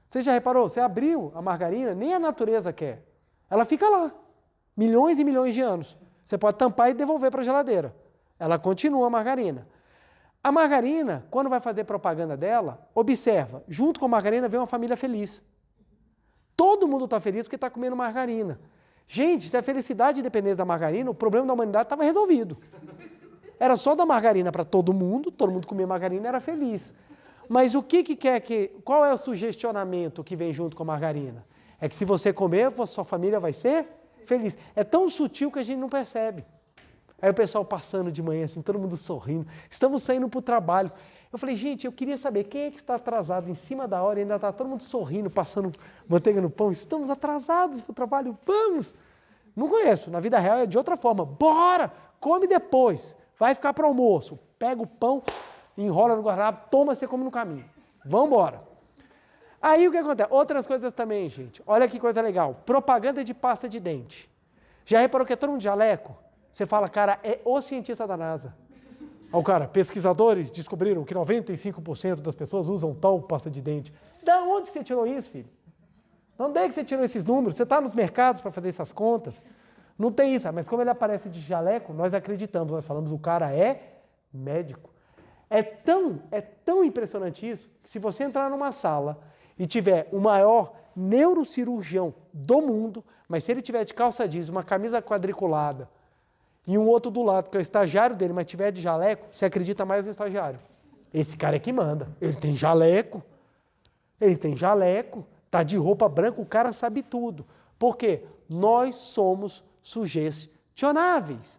Você já reparou? Você abriu a margarina, nem a natureza quer. Ela fica lá, milhões e milhões de anos. Você pode tampar e devolver para a geladeira. Ela continua a margarina. A margarina, quando vai fazer propaganda dela, observa, junto com a margarina vem uma família feliz. Todo mundo está feliz porque está comendo margarina. Gente, se a felicidade dependesse da margarina, o problema da humanidade estava resolvido. Era só dar margarina para todo mundo comia margarina e era feliz. Mas o que quer que... Qual é o sugestionamento que vem junto com a margarina? É que se você comer, sua família vai ser feliz. É tão sutil que a gente não percebe. Aí o pessoal passando de manhã, assim, todo mundo sorrindo. Estamos saindo para o trabalho. Eu falei, gente, eu queria saber quem é que está atrasado em cima da hora e ainda está todo mundo sorrindo, passando manteiga no pão. Estamos atrasados para o trabalho, vamos! Não conheço, na vida real é de outra forma. Bora! Come depois. Vai ficar para o almoço. Pega o pão, enrola no guardanapo, toma, você come no caminho. Vamos embora. Aí o que acontece? Outras coisas também, gente. Olha que coisa legal. Propaganda de pasta de dente. Já reparou que é todo um jaleco? Você fala, cara, é o cientista da NASA. Aí o cara, pesquisadores descobriram que 95% das pessoas usam tal pasta de dente. Da onde você tirou isso, filho? De onde é que você tirou esses números? Você está nos mercados para fazer essas contas? Não tem isso, mas como ele aparece de jaleco, nós acreditamos, nós falamos, o cara é médico. É tão impressionante isso, que se você entrar numa sala e tiver o maior neurocirurgião do mundo, mas se ele tiver de calça jeans, uma camisa quadriculada, e um outro do lado, que é o estagiário dele, mas tiver de jaleco, você acredita mais no estagiário. Esse cara é que manda. Ele tem jaleco, tá de roupa branca, o cara sabe tudo. Por quê? Nós somos sugestionáveis.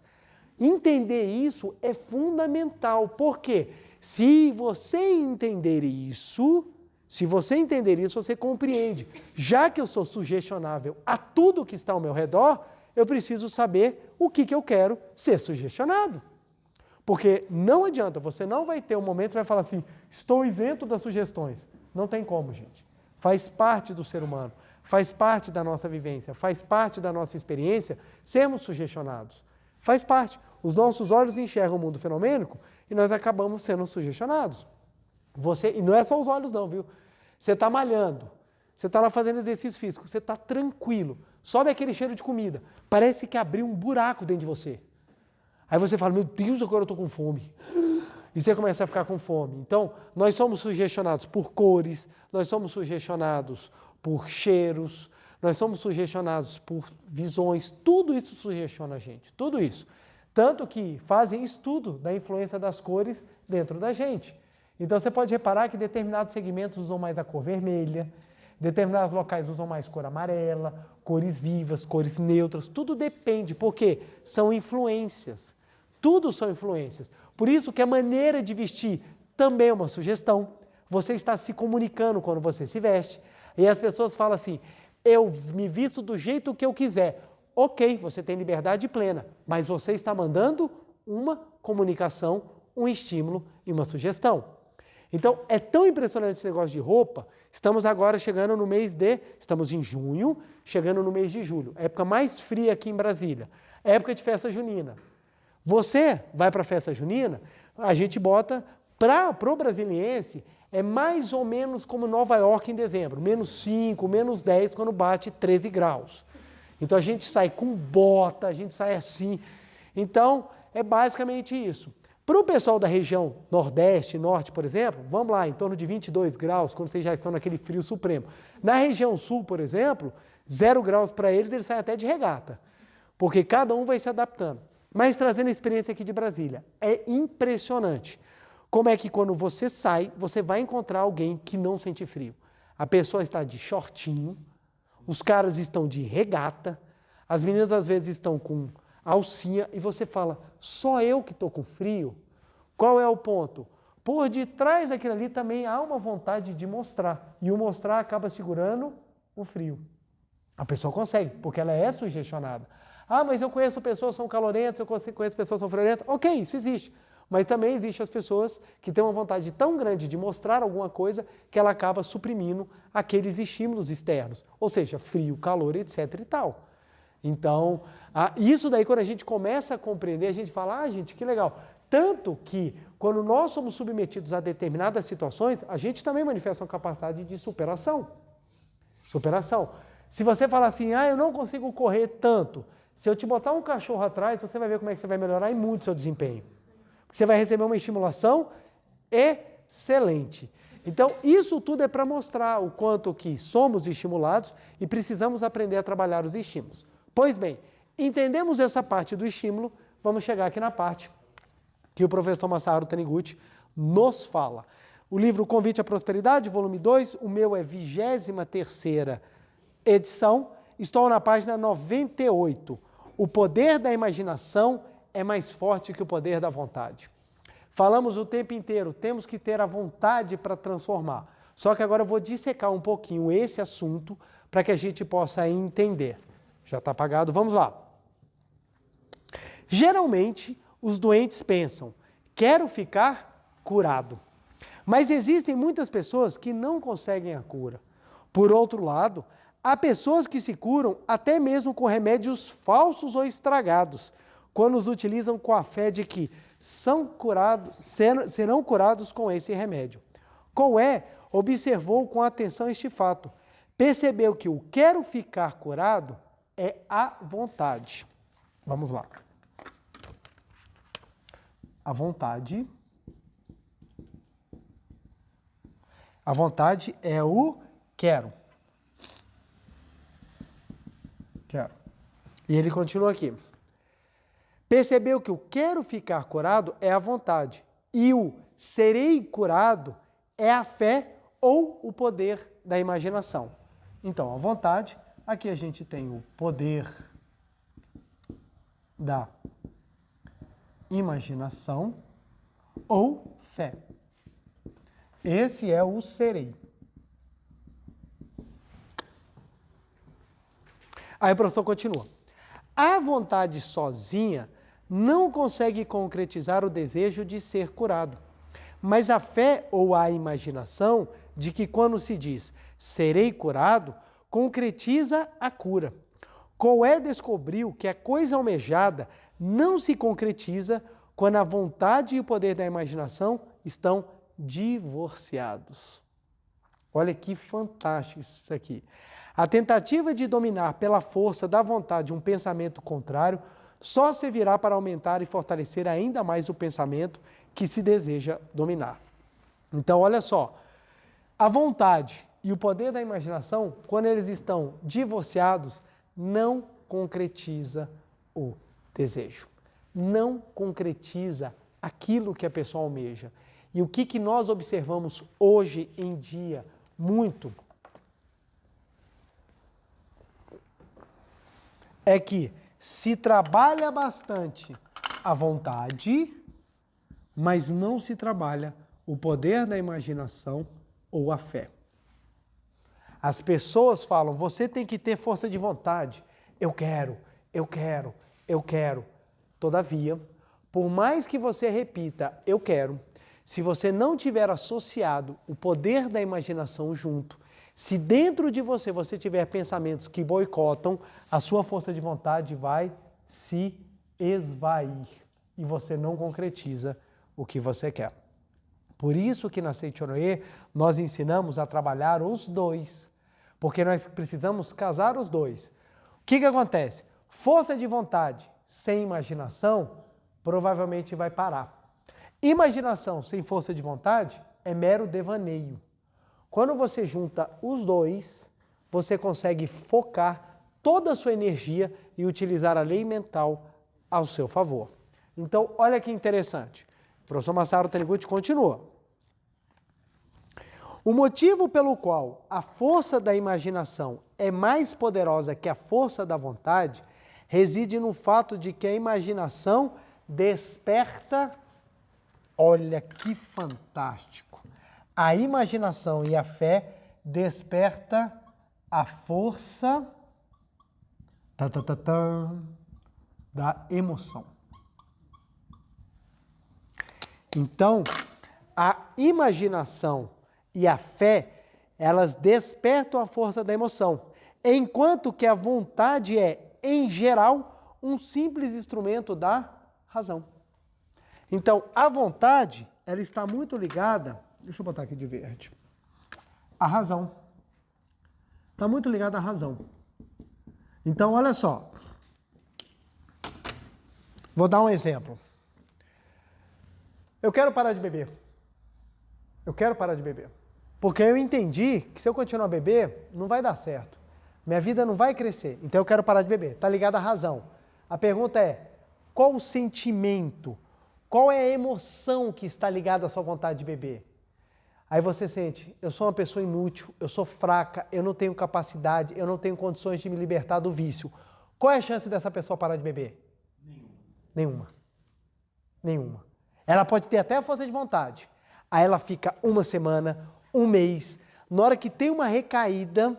Entender isso é fundamental. Por quê? Se você entender isso, você compreende. Já que eu sou sugestionável a tudo que está ao meu redor, eu preciso saber o que eu quero ser sugestionado. Porque não adianta, você não vai ter um momento que vai falar assim, estou isento das sugestões. Não tem como, gente. Faz parte do ser humano, faz parte da nossa vivência, faz parte da nossa experiência sermos sugestionados. Faz parte. Os nossos olhos enxergam o mundo fenomênico e nós acabamos sendo sugestionados. E não é só os olhos não, viu? Você está malhando, você está lá fazendo exercício físico, você está tranquilo, sobe aquele cheiro de comida, parece que abriu um buraco dentro de você. Aí você fala, meu Deus, agora eu estou com fome. E você começa a ficar com fome. Então, nós somos sugestionados por cores, nós somos sugestionados por cheiros, nós somos sugestionados por visões, tudo isso sugestiona a gente, tudo isso. Tanto que fazem estudo da influência das cores dentro da gente. Então você pode reparar que determinados segmentos usam mais a cor vermelha, determinados locais usam mais cor amarela, cores vivas, cores neutras, tudo depende, porque são influências. Tudo são influências. Por isso que a maneira de vestir também é uma sugestão. Você está se comunicando quando você se veste. E as pessoas falam assim, eu me visto do jeito que eu quiser. Ok, você tem liberdade plena, mas você está mandando uma comunicação, um estímulo e uma sugestão. Então, é tão impressionante esse negócio de roupa. Estamos agora chegando no estamos em junho, chegando no mês de julho, época mais fria aqui em Brasília, época de festa junina. Você vai para a festa junina, a gente bota, para o brasiliense, é mais ou menos como Nova York em dezembro, -5, -10, quando bate 13 graus. Então a gente sai com bota, a gente sai assim. Então, é basicamente isso. Para o pessoal da região Nordeste, Norte, por exemplo, vamos lá, em torno de 22 graus, quando vocês já estão naquele frio supremo. Na região Sul, por exemplo, 0 graus para eles saem até de regata, porque cada um vai se adaptando. Mas trazendo a experiência aqui de Brasília, é impressionante como é que quando você sai, você vai encontrar alguém que não sente frio. A pessoa está de shortinho, os caras estão de regata, as meninas às vezes estão com alcinha e você fala, só eu que estou com frio? Qual é o ponto? Por detrás daquilo ali também há uma vontade de mostrar, e o mostrar acaba segurando o frio. A pessoa consegue, porque ela é sugestionada. Ah, mas eu conheço pessoas que são calorentas, eu conheço pessoas que são friorentas. Ok, isso existe. Mas também existem as pessoas que têm uma vontade tão grande de mostrar alguma coisa que ela acaba suprimindo aqueles estímulos externos. Ou seja, frio, calor, etc e tal. Então, isso daí quando a gente começa a compreender, a gente fala, gente, que legal. Tanto que quando nós somos submetidos a determinadas situações, a gente também manifesta uma capacidade de superação. Superação. Se você falar assim, eu não consigo correr tanto, se eu te botar um cachorro atrás, você vai ver como é que você vai melhorar em muito seu desempenho. Você vai receber uma estimulação excelente. Então, isso tudo é para mostrar o quanto que somos estimulados e precisamos aprender a trabalhar os estímulos. Pois bem, entendemos essa parte do estímulo, vamos chegar aqui na parte que o professor Masaharu Taniguchi nos fala. O livro Convite à Prosperidade, volume 2, o meu é 23ª edição, estou na página 98. O poder da imaginação é mais forte que o poder da vontade. Falamos o tempo inteiro, temos que ter a vontade para transformar. Só que agora eu vou dissecar um pouquinho esse assunto para que a gente possa entender. Já está apagado, vamos lá. Geralmente, os doentes pensam, quero ficar curado. Mas existem muitas pessoas que não conseguem a cura. Por outro lado, há pessoas que se curam até mesmo com remédios falsos ou estragados, quando os utilizam com a fé de que serão curados com esse remédio. Coé observou com atenção este fato. Percebeu que o quero ficar curado é a vontade. Vamos lá. A vontade é o quero. Quero. E ele continua aqui. Percebeu que o quero ficar curado é a vontade e o serei curado é a fé ou o poder da imaginação. Então, a vontade, aqui a gente tem o poder da imaginação ou fé. Esse é o serei. Aí o professor continua. A vontade sozinha não consegue concretizar o desejo de ser curado. Mas a fé ou a imaginação de que quando se diz serei curado, concretiza a cura. Coé descobriu que a coisa almejada não se concretiza quando a vontade e o poder da imaginação estão divorciados. Olha que fantástico isso aqui. A tentativa de dominar pela força da vontade um pensamento contrário só servirá para aumentar e fortalecer ainda mais o pensamento que se deseja dominar. Então, olha só, a vontade e o poder da imaginação, quando eles estão divorciados, não concretiza o desejo. Não concretiza aquilo que a pessoa almeja. E o que nós observamos hoje em dia muito é que se trabalha bastante a vontade, mas não se trabalha o poder da imaginação ou a fé. As pessoas falam, você tem que ter força de vontade. Eu quero, eu quero, eu quero. Todavia, por mais que você repita, eu quero, se você não tiver associado o poder da imaginação junto, se dentro de você tiver pensamentos que boicotam, a sua força de vontade vai se esvair e você não concretiza o que você quer. Por isso que na Seichonoye nós ensinamos a trabalhar os dois, porque nós precisamos casar os dois. O que acontece? Força de vontade sem imaginação provavelmente vai parar. Imaginação sem força de vontade é mero devaneio. Quando você junta os dois, você consegue focar toda a sua energia e utilizar a lei mental ao seu favor. Então, olha que interessante. O professor Masaru Taniguchi continua. O motivo pelo qual a força da imaginação é mais poderosa que a força da vontade reside no fato de que a imaginação desperta. Olha que fantástico! A imaginação e a fé desperta a força da emoção. Então, a imaginação e a fé, elas despertam a força da emoção, enquanto que a vontade é, em geral, um simples instrumento da razão. Então, a vontade, ela está muito ligada, deixa eu botar aqui de verde, à razão. Está muito ligada à razão. Então, olha só. Vou dar um exemplo. Eu quero parar de beber. Eu quero parar de beber. Porque eu entendi que se eu continuar a beber, não vai dar certo. Minha vida não vai crescer. Então eu quero parar de beber. Está ligado à razão. A pergunta é, qual o sentimento, qual é a emoção que está ligada à sua vontade de beber? Aí você sente, eu sou uma pessoa inútil, eu sou fraca, eu não tenho capacidade, eu não tenho condições de me libertar do vício. Qual é a chance dessa pessoa parar de beber? Nenhuma. Ela pode ter até a força de vontade. Aí ela fica uma semana, um mês. Na hora que tem uma recaída,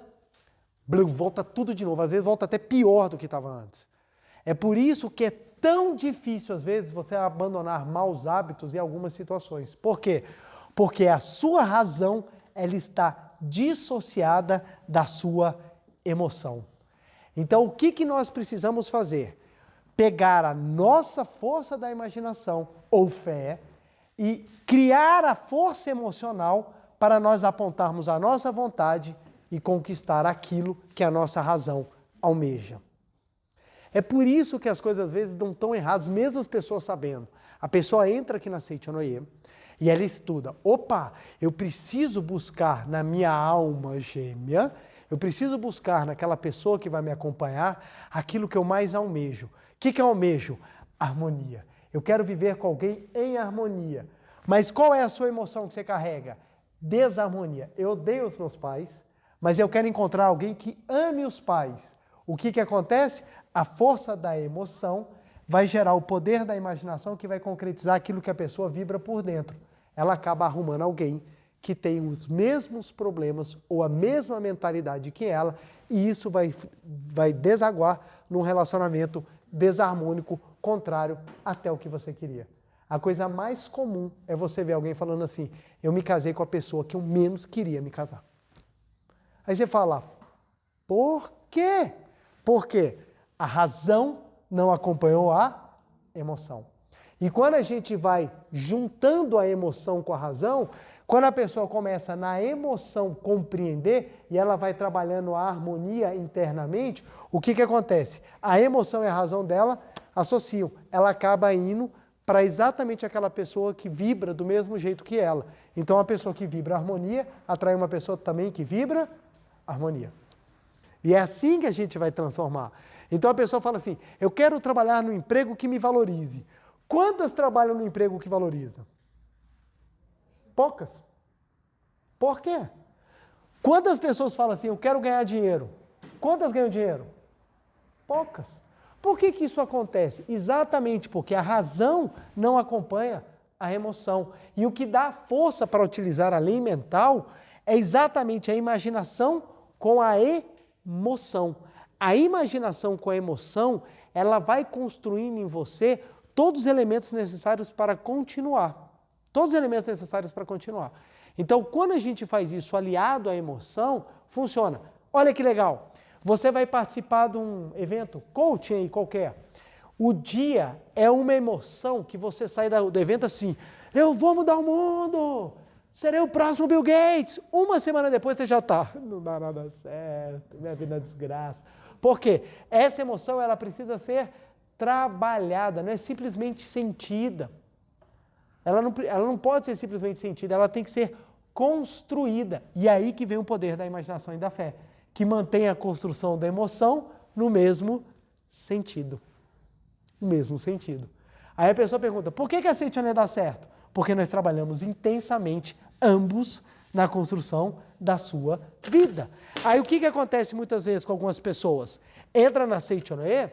volta tudo de novo. Às vezes volta até pior do que estava antes. É por isso que é tão difícil, às vezes, você abandonar maus hábitos em algumas situações. Por quê? Porque a sua razão, ela está dissociada da sua emoção. Então, o que nós precisamos fazer? Pegar a nossa força da imaginação ou fé e criar a força emocional para nós apontarmos a nossa vontade e conquistar aquilo que a nossa razão almeja. É por isso que as coisas às vezes não estão erradas, mesmo as pessoas sabendo. A pessoa entra aqui na Seichonoye e ela estuda. Opa, eu preciso buscar na minha alma gêmea, eu preciso buscar naquela pessoa que vai me acompanhar aquilo que eu mais almejo. O que eu almejo? Harmonia. Eu quero viver com alguém em harmonia. Mas qual é a sua emoção que você carrega? Desarmonia. Eu odeio os meus pais, mas eu quero encontrar alguém que ame os pais. O que acontece? A força da emoção vai gerar o poder da imaginação que vai concretizar aquilo que a pessoa vibra por dentro. Ela acaba arrumando alguém que tem os mesmos problemas ou a mesma mentalidade que ela, e isso vai desaguar num relacionamento desarmônico, contrário até o que você queria. A coisa mais comum é você ver alguém falando assim, eu me casei com a pessoa que eu menos queria me casar. Aí você fala, por quê? Porque a razão não acompanhou a emoção. E quando a gente vai juntando a emoção com a razão, Quando a pessoa começa na emoção compreender e ela vai trabalhando a harmonia internamente, o que acontece? A emoção e a razão dela associam. Ela acaba indo para exatamente aquela pessoa que vibra do mesmo jeito que ela. Então, a pessoa que vibra harmonia atrai uma pessoa também que vibra harmonia. E é assim que a gente vai transformar. Então, a pessoa fala assim, eu quero trabalhar no emprego que me valorize. Quantas trabalham no emprego que valoriza? Poucas. Por quê? Quantas pessoas falam assim, eu quero ganhar dinheiro? Quantas ganham dinheiro? Poucas. Por que isso acontece? Exatamente porque a razão não acompanha a emoção. E o que dá força para utilizar a lei mental é exatamente a imaginação com a emoção. A imaginação com a emoção, ela vai construindo em você todos os elementos necessários para continuar. Todos os elementos necessários para continuar. Então, quando a gente faz isso aliado à emoção, funciona. Olha que legal. Você vai participar de um evento, coaching aí qualquer. O dia é uma emoção que você sai do evento assim, eu vou mudar o mundo, serei o próximo Bill Gates. Uma semana depois você já está, não dá nada certo, minha vida é desgraça. Por quê? Essa emoção ela precisa ser trabalhada, não é simplesmente sentida. Ela não pode ser simplesmente sentida, ela tem que ser construída. E é aí que vem o poder da imaginação e da fé, que mantém a construção da emoção no mesmo sentido. No mesmo sentido. Aí a pessoa pergunta, por que a Seichoné dá certo? Porque nós trabalhamos intensamente, ambos, na construção da sua vida. Aí o que acontece muitas vezes com algumas pessoas? Entra na Seichoné,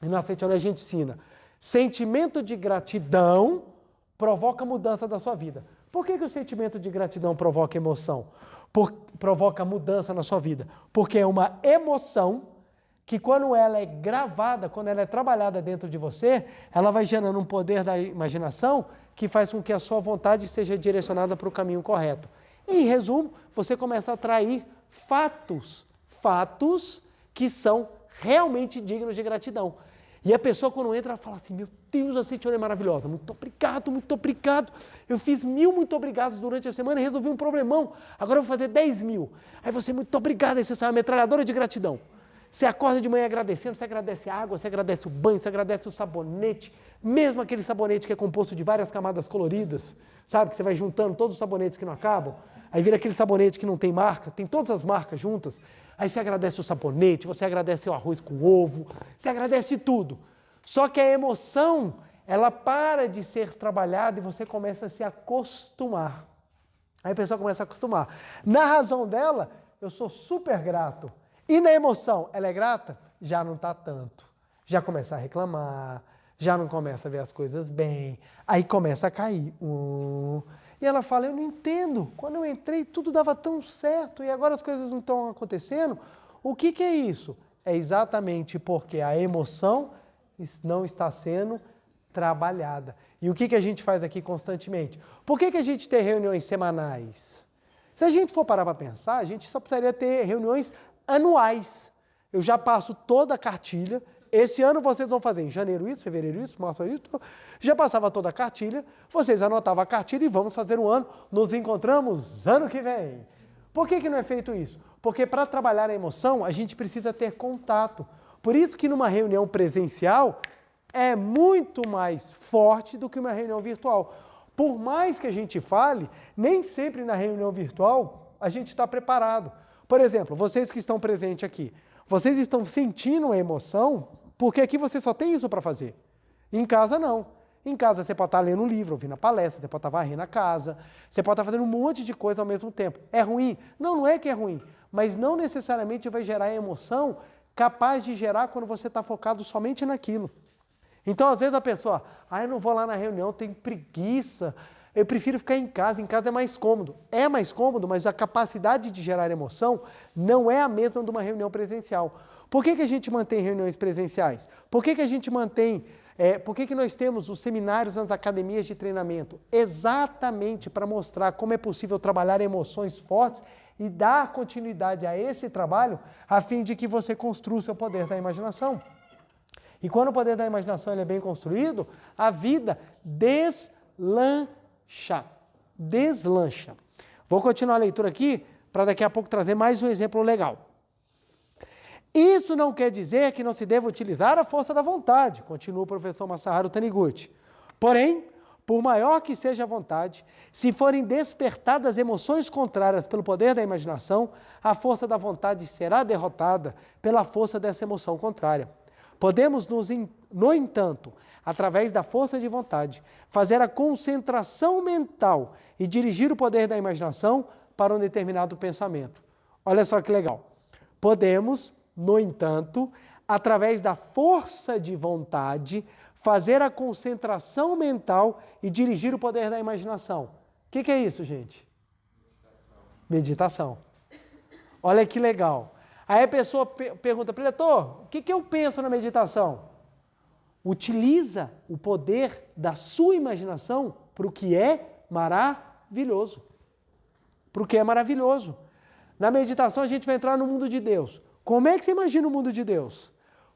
e na Seichoné a gente ensina, sentimento de gratidão provoca mudança da sua vida. Por que o sentimento de gratidão provoca emoção? Provoca mudança na sua vida? Porque é uma emoção que quando ela é gravada, quando ela é trabalhada dentro de você, ela vai gerando um poder da imaginação que faz com que a sua vontade seja direcionada para o caminho correto. Em resumo, você começa a atrair fatos que são realmente dignos de gratidão. E a pessoa quando entra, ela fala assim, meu Deus, a Seichoné é maravilhosa, muito obrigado. Eu fiz 1000 muito obrigados durante a semana e resolvi um problemão, agora eu vou fazer 10.000. Aí você, muito obrigado, aí você sai uma metralhadora de gratidão. Você acorda de manhã agradecendo, você agradece a água, você agradece o banho, você agradece o sabonete, mesmo aquele sabonete que é composto de várias camadas coloridas, sabe, que você vai juntando todos os sabonetes que não acabam, aí vira aquele sabonete que não tem marca, tem todas as marcas juntas, aí você agradece o sabonete, você agradece o arroz com ovo, você agradece tudo. Só que a emoção, ela para de ser trabalhada e você começa a se acostumar. Aí a pessoa começa a acostumar. Na razão dela, eu sou super grato. E na emoção, ela é grata? Já não está tanto. Já começa a reclamar, já não começa a ver as coisas bem, aí começa a cair. E ela fala, eu não entendo, quando eu entrei tudo dava tão certo e agora as coisas não estão acontecendo. O que é isso? É exatamente porque a emoção não está sendo trabalhada. E o que a gente faz aqui constantemente? Por que a gente tem reuniões semanais? Se a gente for parar para pensar, a gente só precisaria ter reuniões anuais. Eu já passo toda a cartilha. Esse ano vocês vão fazer em janeiro isso, fevereiro isso, março isso. Já passava toda a cartilha, vocês anotavam a cartilha e vamos fazer um ano. Nos encontramos ano que vem. Por que não é feito isso? Porque para trabalhar a emoção, a gente precisa ter contato. Por isso que numa reunião presencial é muito mais forte do que uma reunião virtual. Por mais que a gente fale, nem sempre na reunião virtual a gente está preparado. Por exemplo, vocês que estão presentes aqui, vocês estão sentindo a emoção porque aqui você só tem isso para fazer. Em casa, não. Em casa você pode estar lendo um livro, ouvindo a palestra, você pode estar varrendo a casa, você pode estar fazendo um monte de coisa ao mesmo tempo. É ruim? Não, não é que é ruim, mas não necessariamente vai gerar a emoção capaz de gerar quando você está focado somente naquilo. Então, às vezes a pessoa, eu não vou lá na reunião, tenho preguiça, eu prefiro ficar em casa é mais cômodo. É mais cômodo, mas a capacidade de gerar emoção não é a mesma de uma reunião presencial. Por que a gente mantém reuniões presenciais? Por que a gente mantém, por que nós temos os seminários nas academias de treinamento? Exatamente para mostrar como é possível trabalhar emoções fortes e dar continuidade a esse trabalho, a fim de que você construa o seu poder da imaginação. E quando o poder da imaginação ele é bem construído, a vida deslancha. Vou continuar a leitura aqui, para daqui a pouco trazer mais um exemplo legal. Isso não quer dizer que não se deva utilizar a força da vontade, continua o professor Masaharu Taniguchi. Porém, por maior que seja a vontade, se forem despertadas emoções contrárias pelo poder da imaginação, a força da vontade será derrotada pela força dessa emoção contrária. Podemos, no entanto, através da força de vontade, fazer a concentração mental e dirigir o poder da imaginação para um determinado pensamento. Olha só que legal. Podemos, no entanto, através da força de vontade, fazer a concentração mental e dirigir o poder da imaginação. O que é isso, gente? Meditação. Olha que legal. Aí a pessoa pergunta, preletor, o que eu penso na meditação? Utiliza o poder da sua imaginação para o que é maravilhoso. Para o que é maravilhoso. Na meditação a gente vai entrar no mundo de Deus. Como é que você imagina o mundo de Deus?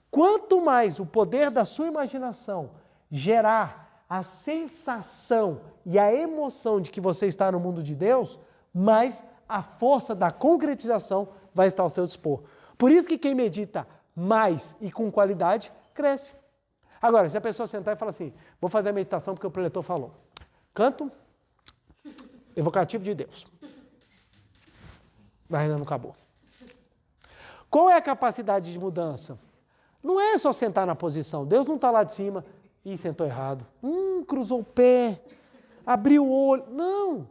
Quanto mais o poder da sua imaginação gerar a sensação e a emoção de que você está no mundo de Deus, mais a força da concretização vai estar ao seu dispor. Por isso que quem medita mais e com qualidade, cresce. Agora, se a pessoa sentar e falar assim, vou fazer a meditação porque o preletor falou. Canto evocativo de Deus. Mas ainda não acabou. Qual é a capacidade de mudança? Não é só sentar na posição. Deus não está lá de cima. Ih, sentou errado. Cruzou o pé. Abriu o olho. Não.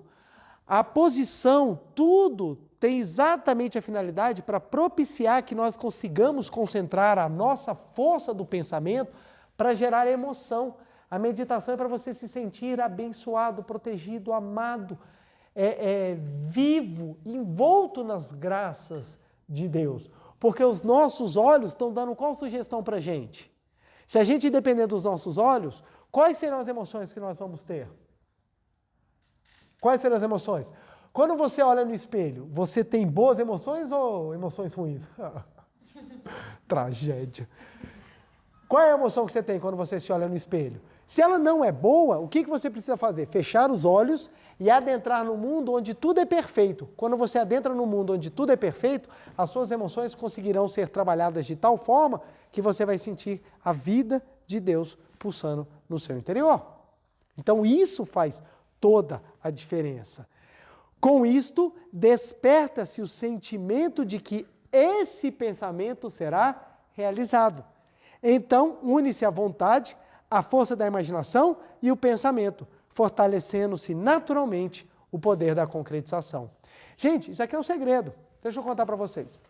A posição, tudo tem exatamente a finalidade para propiciar que nós consigamos concentrar a nossa força do pensamento para gerar emoção. A meditação é para você se sentir abençoado, protegido, amado, vivo, envolto nas graças de Deus. Porque os nossos olhos estão dando qual sugestão para a gente? Se a gente depender dos nossos olhos, quais serão as emoções que nós vamos ter? Quais serão as emoções? Quando você olha no espelho, você tem boas emoções ou emoções ruins? Tragédia. Qual é a emoção que você tem quando você se olha no espelho? Se ela não é boa, o que você precisa fazer? Fechar os olhos e adentrar no mundo onde tudo é perfeito. Quando você adentra no mundo onde tudo é perfeito, as suas emoções conseguirão ser trabalhadas de tal forma que você vai sentir a vida de Deus pulsando no seu interior. Então isso faz toda a diferença. Com isto, desperta-se o sentimento de que esse pensamento será realizado. Então, une-se a vontade, a força da imaginação e o pensamento, fortalecendo-se naturalmente o poder da concretização. Gente, isso aqui é um segredo. Deixa eu contar para vocês.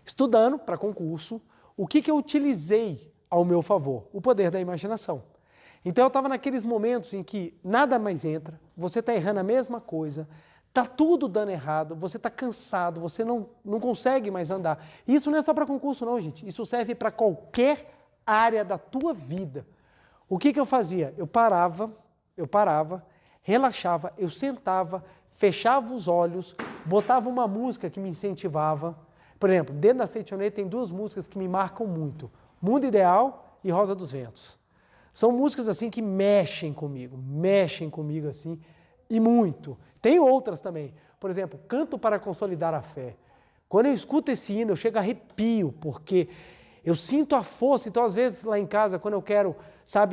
Estudando para concurso, o que eu utilizei ao meu favor? O poder da imaginação. Então eu estava naqueles momentos em que nada mais entra, você está errando a mesma coisa, está tudo dando errado, você está cansado, você não consegue mais andar. E isso não é só para concurso não, gente. Isso serve para qualquer área da tua vida. O que eu fazia? Eu parava, relaxava, eu sentava, fechava os olhos, botava uma música que me incentivava. Por exemplo, dentro da Seitonei tem duas músicas que me marcam muito. Mundo Ideal e Rosa dos Ventos. São músicas assim que mexem comigo assim, e muito. Tem outras também. Por exemplo, Canto para Consolidar a Fé. Quando eu escuto esse hino, eu chego a arrepio, porque eu sinto a força. Então, às vezes, lá em casa, quando eu quero,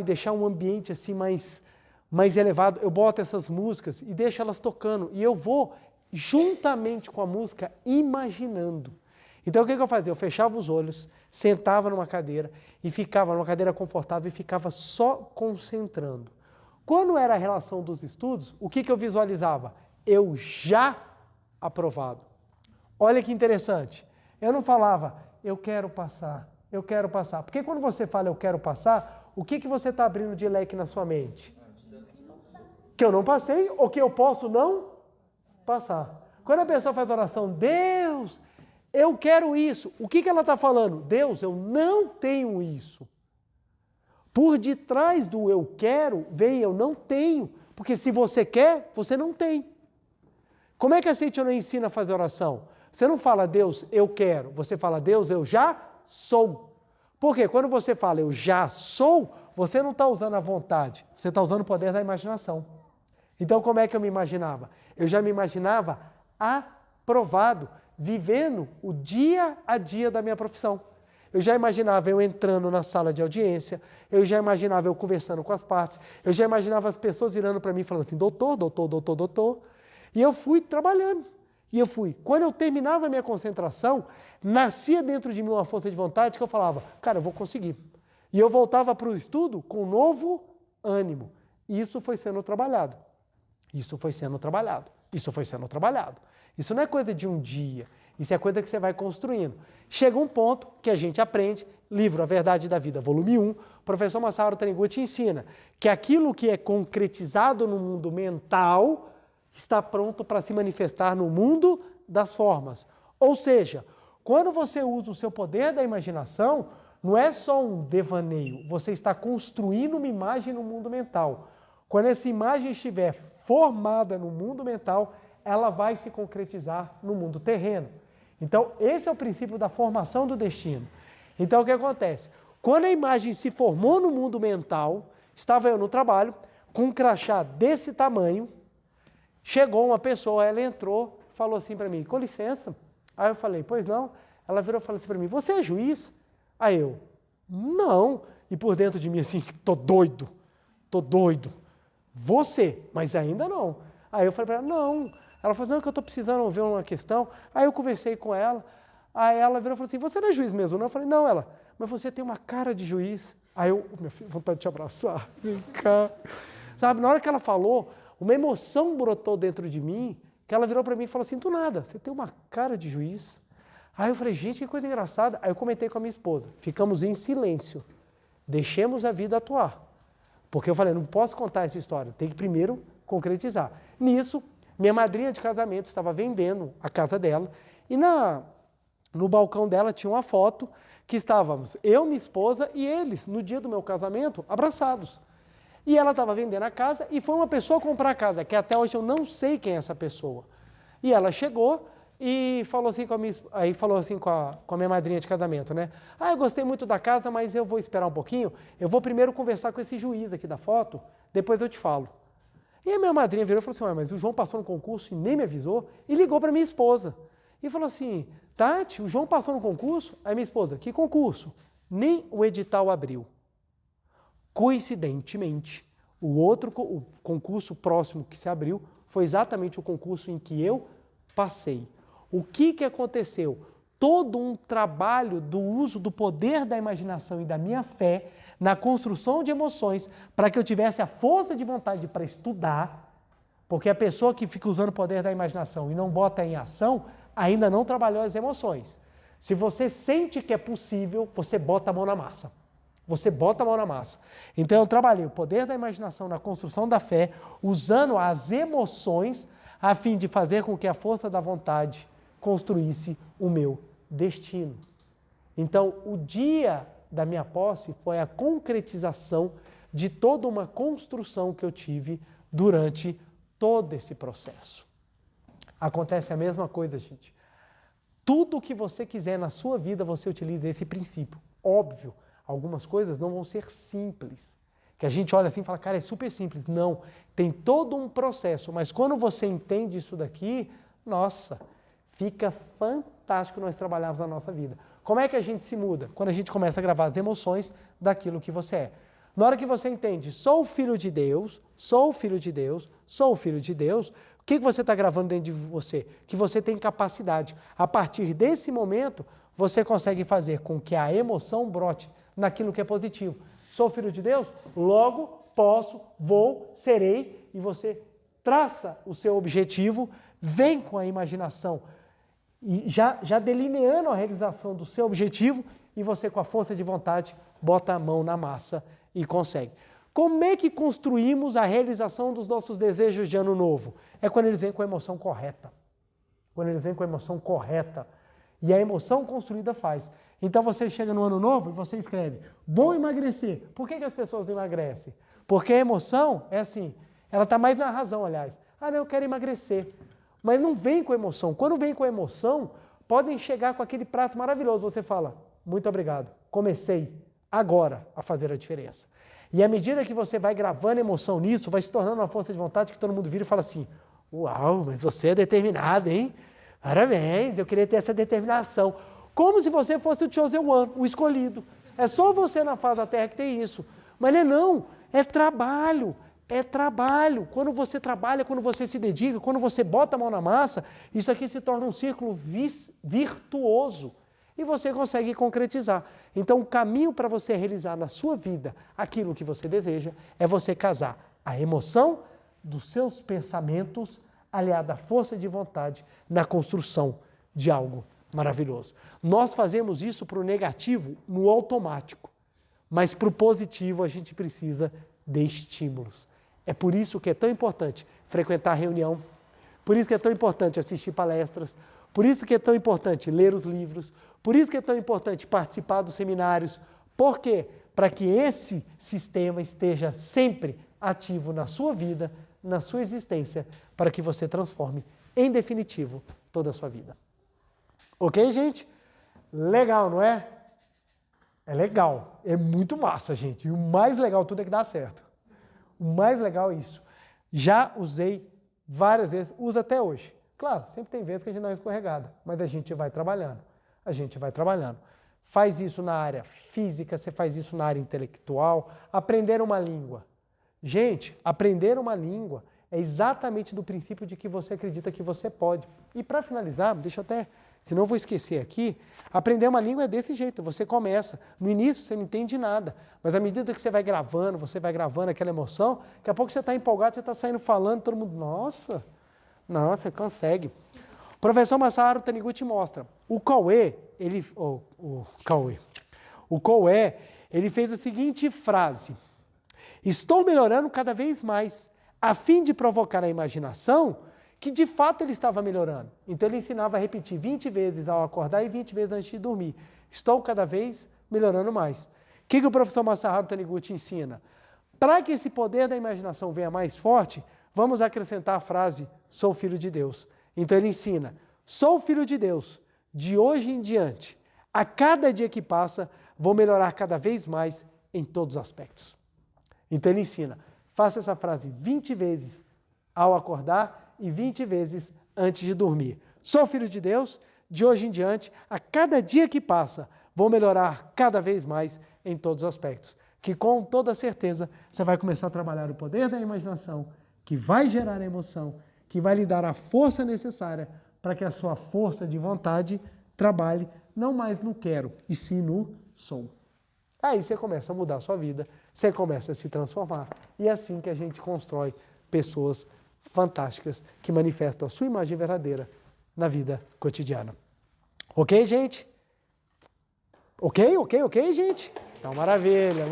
deixar um ambiente assim mais elevado, eu boto essas músicas e deixo elas tocando. E eu vou, juntamente com a música, imaginando. Então, o que eu fazia? Eu fechava os olhos, sentava numa cadeira e ficava numa cadeira confortável e ficava só concentrando. Quando era a relação dos estudos, o que eu visualizava? Eu já aprovado. Olha que interessante. Eu não falava, eu quero passar. Porque quando você fala eu quero passar, o que você está abrindo de leque na sua mente? Que eu não passei ou que eu posso não passar. Quando a pessoa faz oração, Deus, eu quero isso. O que ela está falando? Deus, eu não tenho isso. Por detrás do eu quero, vem eu não tenho. Porque se você quer, você não tem. Como é que a Seitonei ensina a fazer oração? Você não fala, Deus, eu quero. Você fala, Deus, eu já sou. Por quê? Quando você fala, eu já sou, você não está usando a vontade. Você está usando o poder da imaginação. Então, como é que eu me imaginava? Eu já me imaginava aprovado, vivendo o dia a dia da minha profissão. Eu já imaginava eu entrando na sala de audiência, eu já imaginava eu conversando com as partes, eu já imaginava as pessoas virando para mim e falando assim, doutor, doutor, doutor, doutor. E eu fui trabalhando. E eu fui. Quando eu terminava a minha concentração, nascia dentro de mim uma força de vontade que eu falava, cara, eu vou conseguir. E eu voltava para o estudo com um novo ânimo. Isso foi sendo trabalhado. Isso foi sendo trabalhado. Isso foi sendo trabalhado. Isso não é coisa de um dia. Isso é coisa que você vai construindo. Chega um ponto que a gente aprende, livro A Verdade da Vida, volume 1, o professor Masaru Taniguchi ensina que aquilo que é concretizado no mundo mental está pronto para se manifestar no mundo das formas. Ou seja, quando você usa o seu poder da imaginação, não é só um devaneio, você está construindo uma imagem no mundo mental. Quando essa imagem estiver formada no mundo mental, ela vai se concretizar no mundo terreno. Então, esse é o princípio da formação do destino. Então, o que acontece? Quando a imagem se formou no mundo mental, estava eu no trabalho, com um crachá desse tamanho, chegou uma pessoa, ela entrou, falou assim para mim, com licença. Aí eu falei, pois não. Ela virou e falou assim para mim, você é juiz? Aí eu, não. E por dentro de mim assim, tô doido. Você, mas ainda não. Aí eu falei para ela, não. Ela falou, não, que eu estou precisando ver uma questão. Aí eu conversei com ela, aí ela virou e falou assim, você não é juiz mesmo, não? Eu falei, não, ela, mas você tem uma cara de juiz. Aí eu, meu filho, vontade de te abraçar, vem cá. Sabe, na hora que ela falou, uma emoção brotou dentro de mim, que ela virou para mim e falou assim, do nada, você tem uma cara de juiz. Aí eu falei, gente, que coisa engraçada. Aí eu comentei com a minha esposa, ficamos em silêncio, deixemos a vida atuar. Porque eu falei, não posso contar essa história, tem que primeiro concretizar. Nisso, minha madrinha de casamento estava vendendo a casa dela e no balcão dela tinha uma foto que estávamos eu, minha esposa e eles, no dia do meu casamento, abraçados. E ela estava vendendo a casa e foi uma pessoa comprar a casa, que até hoje eu não sei quem é essa pessoa. E ela chegou e falou assim com a minha madrinha de casamento, né? Ah, eu gostei muito da casa, mas eu vou esperar um pouquinho, eu vou primeiro conversar com esse juiz aqui da foto, depois eu te falo. E a minha madrinha virou e falou assim, mas o João passou no concurso e nem me avisou, e ligou para minha esposa. E falou assim, Tati, o João passou no concurso? Aí minha esposa, que concurso? Nem o edital abriu. Coincidentemente, o concurso próximo que se abriu foi exatamente o concurso em que eu passei. O que aconteceu? Todo um trabalho do uso do poder da imaginação e da minha fé na construção de emoções para que eu tivesse a força de vontade para estudar, porque a pessoa que fica usando o poder da imaginação e não bota em ação, ainda não trabalhou as emoções. Se você sente que é possível, você bota a mão na massa. Você bota a mão na massa. Então eu trabalhei o poder da imaginação na construção da fé, usando as emoções a fim de fazer com que a força da vontade construísse o meu destino. Então, o dia da minha posse foi a concretização de toda uma construção que eu tive durante todo esse processo. Acontece a mesma coisa, gente. Tudo que você quiser na sua vida, você utiliza esse princípio. Óbvio, algumas coisas não vão ser simples. Que a gente olha assim e fala, cara, é super simples. Não, tem todo um processo. Mas quando você entende isso daqui, nossa, fica fantástico nós trabalharmos na nossa vida. Como é que a gente se muda? Quando a gente começa a gravar as emoções daquilo que você é. Na hora que você entende, sou filho de Deus, sou filho de Deus, sou filho de Deus, o que você está gravando dentro de você? Que você tem capacidade. A partir desse momento, você consegue fazer com que a emoção brote naquilo que é positivo. Sou filho de Deus? Logo, posso, vou, serei, e você traça o seu objetivo, vem com a imaginação, e já delineando a realização do seu objetivo, e você com a força de vontade bota a mão na massa e consegue. Como é que construímos a realização dos nossos desejos de ano novo? É quando eles vêm com a emoção correta. Quando eles vêm com a emoção correta. E a emoção construída faz. Então você chega no ano novo e você escreve, vou emagrecer. Por que as pessoas não emagrecem? Porque a emoção é assim, ela está mais na razão, aliás. Ah, não, eu quero emagrecer. Mas não vem com emoção. Quando vem com emoção, podem chegar com aquele prato maravilhoso. Você fala, muito obrigado, comecei agora a fazer a diferença. E à medida que você vai gravando emoção nisso, vai se tornando uma força de vontade que todo mundo vira e fala assim, Uau, mas você é determinado, hein? Parabéns, eu queria ter essa determinação. Como se você fosse o chosen one, o escolhido. É só você na face da terra que tem isso. Mas não, é trabalho. É trabalho. Quando você trabalha, quando você se dedica, quando você bota a mão na massa, isso aqui se torna um círculo virtuoso. E você consegue concretizar. Então, o caminho para você realizar na sua vida aquilo que você deseja é você casar a emoção dos seus pensamentos aliada à força de vontade na construção de algo maravilhoso. Nós fazemos isso para o negativo no automático, mas para o positivo a gente precisa de estímulos. É por isso que é tão importante frequentar a reunião, por isso que é tão importante assistir palestras, por isso que é tão importante ler os livros, por isso que é tão importante participar dos seminários. Por quê? Para que esse sistema esteja sempre ativo na sua vida, na sua existência, para que você transforme, em definitivo, toda a sua vida. Ok, gente? Legal, não é? É legal. É muito massa, gente. E o mais legal de tudo é que dá certo. O mais legal é isso. Já usei várias vezes, uso até hoje. Claro, sempre tem vezes que a gente não é escorregada, mas a gente vai trabalhando. A gente vai trabalhando. Faz isso na área física, você faz isso na área intelectual. Aprender uma língua. Gente, aprender uma língua é exatamente do princípio de que você acredita que você pode. E para finalizar, deixa eu até, senão eu vou esquecer aqui, aprender uma língua é desse jeito, você começa. No início você não entende nada, mas à medida que você vai gravando aquela emoção, daqui a pouco você está empolgado, você está saindo falando, todo mundo, nossa, consegue. O professor Masaharu Taniguchi mostra, o Cauê, ele fez a seguinte frase: estou melhorando cada vez mais, a fim de provocar a imaginação que de fato ele estava melhorando. Então ele ensinava a repetir 20 vezes ao acordar e 20 vezes antes de dormir. Estou cada vez melhorando mais. O que o professor Masaharu Taniguchi ensina? Para que esse poder da imaginação venha mais forte, vamos acrescentar a frase, sou filho de Deus. Então ele ensina, sou filho de Deus, de hoje em diante, a cada dia que passa, vou melhorar cada vez mais em todos os aspectos. Então ele ensina, faça essa frase 20 vezes ao acordar e 20 vezes antes de dormir. Sou filho de Deus, de hoje em diante, a cada dia que passa, vou melhorar cada vez mais em todos os aspectos. Que com toda certeza você vai começar a trabalhar o poder da imaginação, que vai gerar a emoção, que vai lhe dar a força necessária para que a sua força de vontade trabalhe não mais no quero, e sim no sou. Aí você começa a mudar a sua vida, você começa a se transformar. E é assim que a gente constrói pessoas fantásticas que manifestam a sua imagem verdadeira na vida cotidiana. Ok, gente? Ok, gente? Então, maravilha.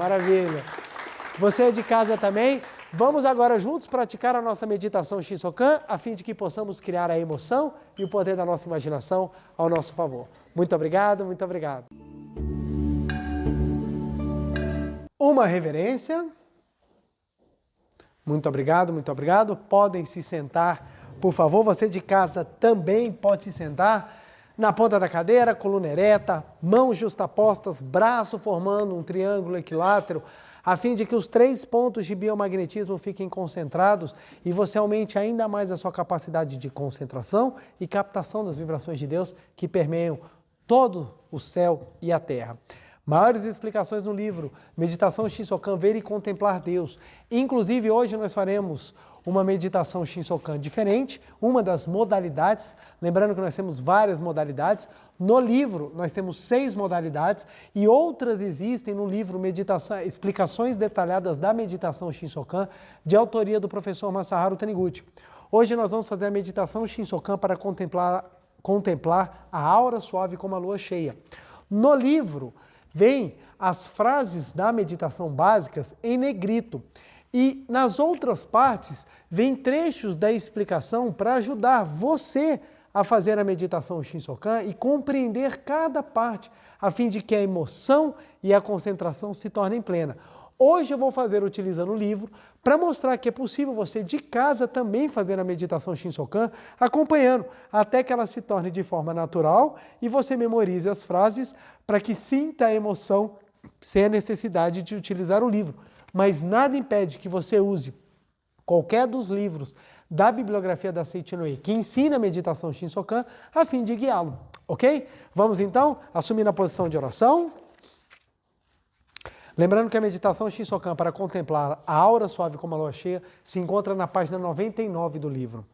Você é de casa também? Vamos agora juntos praticar a nossa meditação Shinsokan, a fim de que possamos criar a emoção e o poder da nossa imaginação ao nosso favor. Muito obrigado. Uma reverência. Muito obrigado. Podem se sentar, por favor. Você de casa também pode se sentar na ponta da cadeira, coluna ereta, mãos justapostas, braço formando um triângulo equilátero, a fim de que os 3 pontos de biomagnetismo fiquem concentrados e você aumente ainda mais a sua capacidade de concentração e captação das vibrações de Deus que permeiam todo o céu e a terra. Maiores explicações no livro Meditação Shinsokan, Ver e Contemplar Deus. Inclusive, hoje nós faremos uma meditação Shinsokan diferente, uma das modalidades. Lembrando que nós temos várias modalidades. No livro, nós temos 6 modalidades e outras existem no livro Explicações Detalhadas da Meditação Shinsokan, de autoria do professor Masaharu Taniguchi. Hoje nós vamos fazer a meditação Shinsokan para contemplar a aura suave como a lua cheia. No livro, vem as frases da meditação básicas em negrito. E nas outras partes, vem trechos da explicação para ajudar você a fazer a meditação Shinsokan e compreender cada parte, a fim de que a emoção e a concentração se tornem plena. Hoje eu vou fazer utilizando o livro para mostrar que é possível você de casa também fazer a meditação Shinsokan, acompanhando até que ela se torne de forma natural e você memorize as frases para que sinta a emoção sem a necessidade de utilizar o livro. Mas nada impede que você use qualquer dos livros da bibliografia da Seiichi no Ie, que ensina a meditação Shinsokan a fim de guiá-lo, ok? Vamos então assumir a posição de oração. Lembrando que a meditação Shinsokan para contemplar a aura suave como a lua cheia se encontra na página 99 do livro.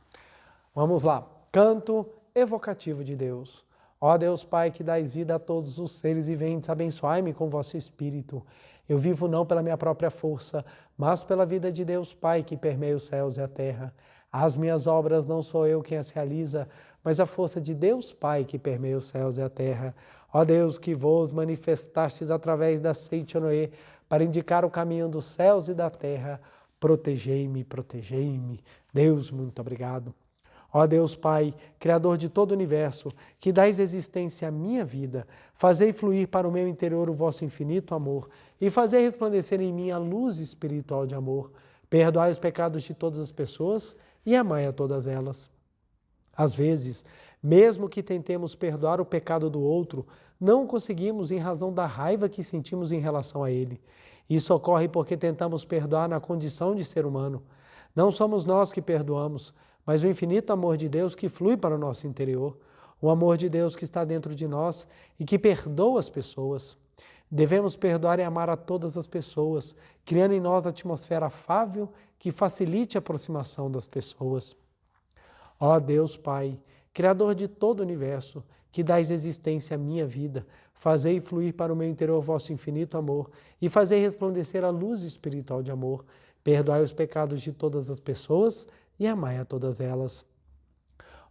Vamos lá. Canto evocativo de Deus. Ó Deus Pai, que dais vida a todos os seres viventes, abençoai-me com vosso Espírito. Eu vivo não pela minha própria força, mas pela vida de Deus Pai, que permeia os céus e a terra. As minhas obras não sou eu quem as realiza, mas a força de Deus Pai, que permeia os céus e a terra. Ó Deus, que vos manifestastes através da Seiichi no Ie para indicar o caminho dos céus e da terra, protegei-me, protegei-me. Deus, muito obrigado. Ó Deus Pai, Criador de todo o universo, que dais existência à minha vida, fazei fluir para o meu interior o vosso infinito amor e fazei resplandecer em mim a luz espiritual de amor. Perdoai os pecados de todas as pessoas e amai a todas elas. Às vezes, mesmo que tentemos perdoar o pecado do outro, não conseguimos em razão da raiva que sentimos em relação a ele. Isso ocorre porque tentamos perdoar na condição de ser humano. Não somos nós que perdoamos, mas o infinito amor de Deus que flui para o nosso interior, o amor de Deus que está dentro de nós e que perdoa as pessoas. Devemos perdoar e amar a todas as pessoas, criando em nós a atmosfera afável que facilite a aproximação das pessoas. Ó Deus Pai, Criador de todo o universo, que dais existência à minha vida, fazei fluir para o meu interior vosso infinito amor e fazei resplandecer a luz espiritual de amor. Perdoai os pecados de todas as pessoas e amai a todas elas.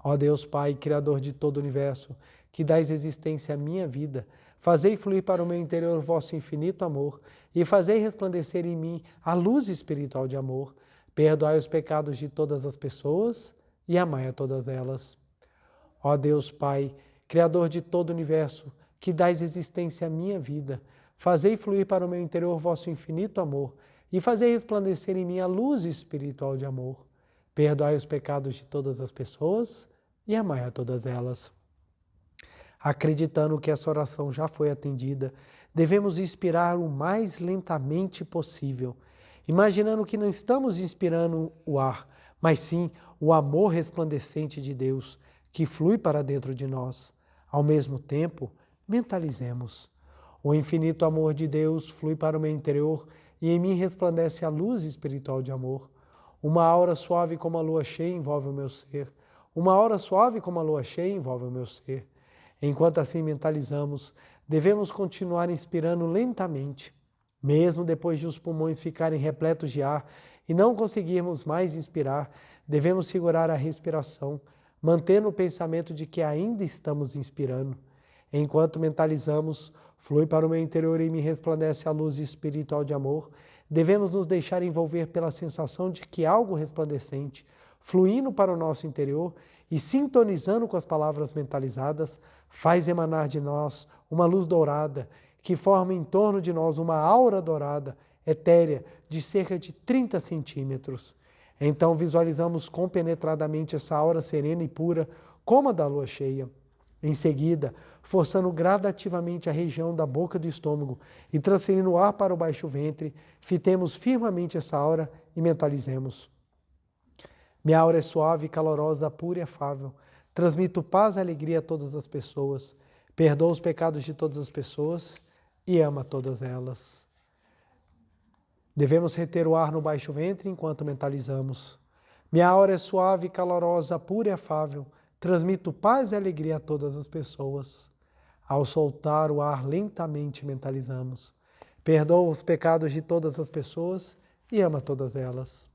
Ó Deus Pai, Criador de todo o universo, que dais existência à minha vida, fazei fluir para o meu interior vosso infinito amor e fazei resplandecer em mim a luz espiritual de amor. Perdoai os pecados de todas as pessoas e amai a todas elas. Ó Deus Pai, Criador de todo o universo, que dais existência à minha vida, fazei fluir para o meu interior vosso infinito amor e fazei resplandecer em mim a luz espiritual de amor. Perdoai os pecados de todas as pessoas e amai a todas elas. Acreditando que essa oração já foi atendida, devemos inspirar o mais lentamente possível, imaginando que não estamos inspirando o ar, mas sim o amor resplandecente de Deus, que flui para dentro de nós. Ao mesmo tempo, mentalizemos. O infinito amor de Deus flui para o meu interior e em mim resplandece a luz espiritual de amor. Uma aura suave como a lua cheia envolve o meu ser. Uma aura suave como a lua cheia envolve o meu ser. Enquanto assim mentalizamos, devemos continuar inspirando lentamente. Mesmo depois de os pulmões ficarem repletos de ar e não conseguirmos mais inspirar, devemos segurar a respiração, mantendo o pensamento de que ainda estamos inspirando. Enquanto mentalizamos, flui para o meu interior e me resplandece a luz espiritual de amor. Devemos nos deixar envolver pela sensação de que algo resplandecente, fluindo para o nosso interior e sintonizando com as palavras mentalizadas, faz emanar de nós uma luz dourada que forma em torno de nós uma aura dourada, etérea, de cerca de 30 centímetros. Então visualizamos compenetradamente essa aura serena e pura, como a da lua cheia. Em seguida, forçando gradativamente a região da boca do estômago e transferindo o ar para o baixo ventre, fitemos firmemente essa aura e mentalizemos. Minha aura é suave, calorosa, pura e afável. Transmito paz e alegria a todas as pessoas. Perdoo os pecados de todas as pessoas e amo a todas elas. Devemos reter o ar no baixo ventre enquanto mentalizamos. Minha aura é suave, calorosa, pura e afável. Transmito paz e alegria a todas as pessoas. Ao soltar o ar lentamente mentalizamos. Perdoo os pecados de todas as pessoas e amo a todas elas.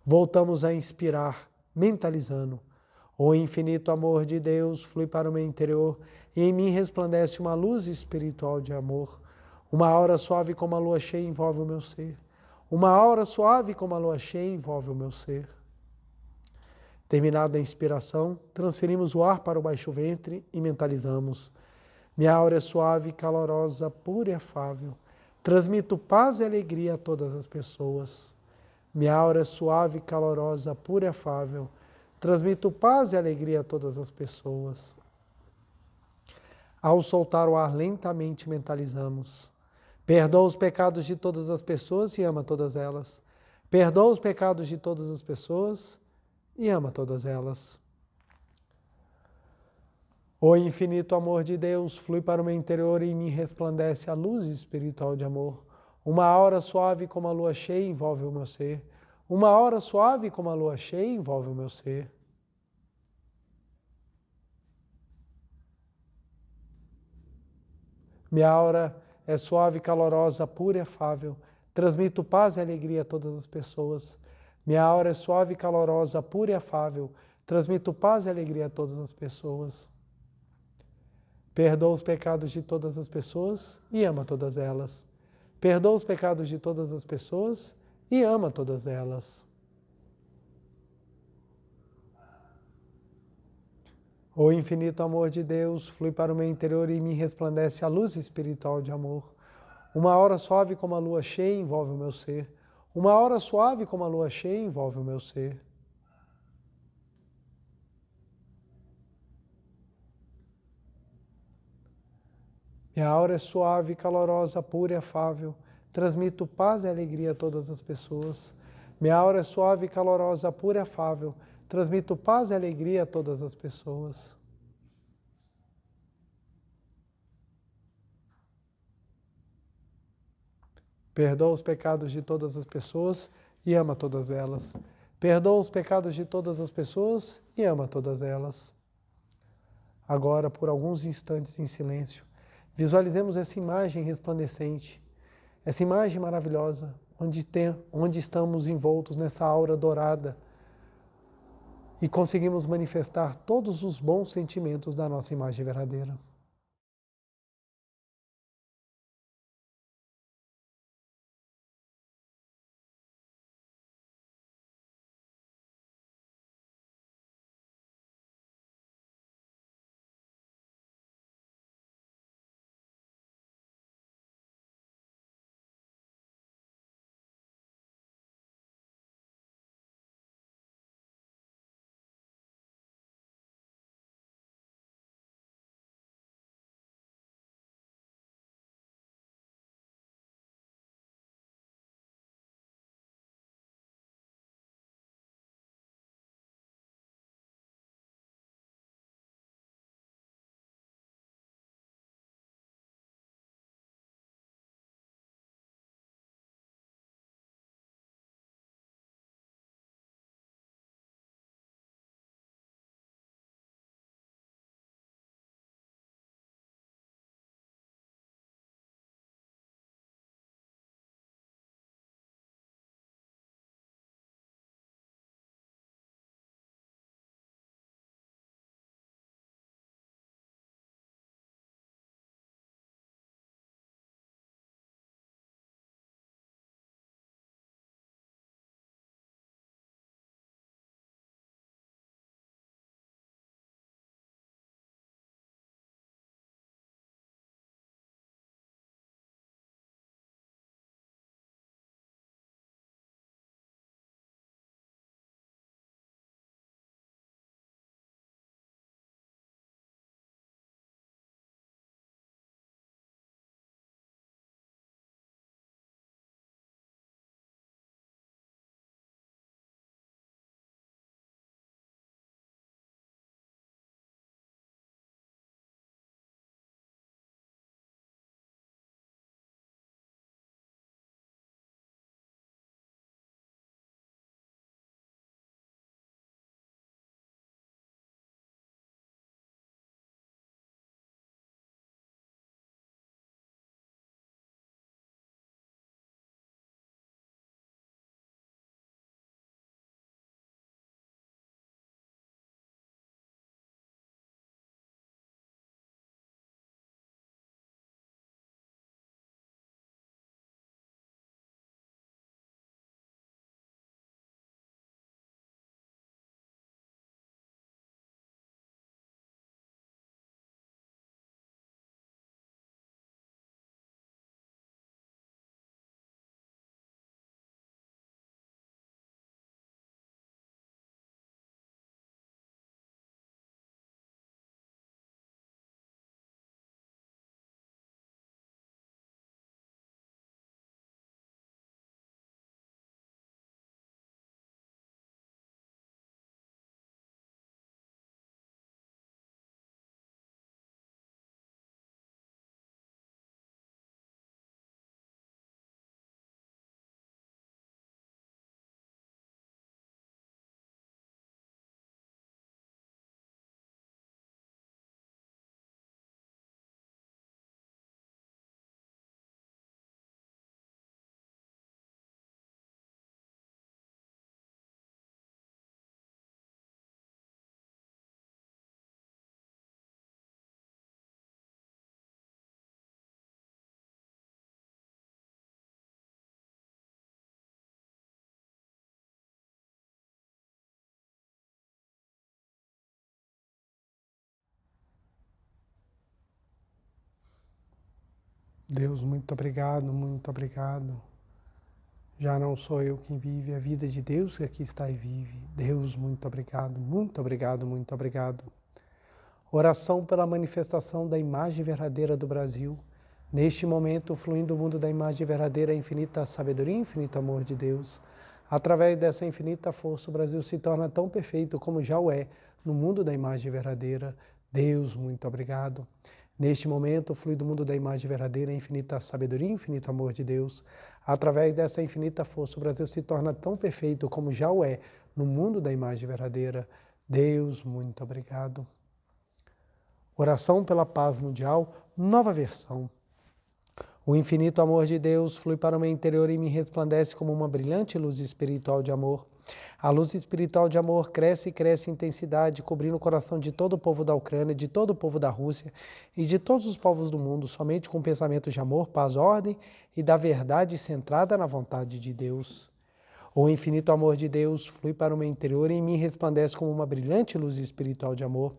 Voltamos a inspirar, mentalizando. O infinito amor de Deus flui para o meu interior e em mim resplandece uma luz espiritual de amor. Uma aura suave como a lua cheia envolve o meu ser. Uma aura suave como a lua cheia envolve o meu ser. Terminada a inspiração, transferimos o ar para o baixo ventre e mentalizamos. Minha aura é suave, calorosa, pura e afável. Transmito paz e alegria a todas as pessoas. Minha aura é suave, calorosa, pura e afável. Transmito paz e alegria a todas as pessoas. Ao soltar o ar lentamente mentalizamos. Perdoa os pecados de todas as pessoas e ama todas elas. Perdoa os pecados de todas as pessoas e ama todas elas. O infinito amor de Deus flui para o meu interior e em mim resplandece a luz espiritual de amor. Uma aura suave como a lua cheia envolve o meu ser. Uma aura suave como a lua cheia envolve o meu ser. Minha aura é suave, calorosa, pura e afável. Transmito paz e alegria a todas as pessoas. Minha aura é suave, calorosa, pura e afável. Transmito paz e alegria a todas as pessoas. Perdoa os pecados de todas as pessoas e ama todas elas. Perdoa os pecados de todas as pessoas e ama todas elas. O infinito amor de Deus flui para o meu interior e me resplandece a luz espiritual de amor. Uma aura suave como a lua cheia envolve o meu ser. Uma aura suave como a lua cheia envolve o meu ser. Minha aura é suave, calorosa, pura e afável. Transmito paz e alegria a todas as pessoas. Minha aura é suave, calorosa, pura e afável. Transmito paz e alegria a todas as pessoas. Perdoa os pecados de todas as pessoas e ama todas elas. Perdoa os pecados de todas as pessoas e ama todas elas. Agora, por alguns instantes em silêncio, visualizemos essa imagem resplandecente, essa imagem maravilhosa, onde estamos envoltos nessa aura dourada e conseguimos manifestar todos os bons sentimentos da nossa imagem verdadeira. Deus, muito obrigado, muito obrigado. Já não sou eu quem vive, é a vida de Deus que aqui está e vive. Deus, muito obrigado, muito obrigado, muito obrigado. Oração pela manifestação da imagem verdadeira do Brasil. Neste momento, fluindo o mundo da imagem verdadeira, a infinita sabedoria e infinito amor de Deus. Através dessa infinita força, o Brasil se torna tão perfeito como já o é no mundo da imagem verdadeira. Deus, muito obrigado. Neste momento, flui do mundo da imagem verdadeira, a infinita sabedoria e infinito amor de Deus. Através dessa infinita força, o Brasil se torna tão perfeito como já o é no mundo da imagem verdadeira. Deus, muito obrigado. Oração pela paz mundial, nova versão. O infinito amor de Deus flui para o meu interior e me resplandece como uma brilhante luz espiritual de amor. A luz espiritual de amor cresce e cresce em intensidade, cobrindo o coração de todo o povo da Ucrânia, de todo o povo da Rússia e de todos os povos do mundo, somente com pensamentos de amor, paz, ordem e da verdade centrada na vontade de Deus. O infinito amor de Deus flui para o meu interior e em mim resplandece como uma brilhante luz espiritual de amor.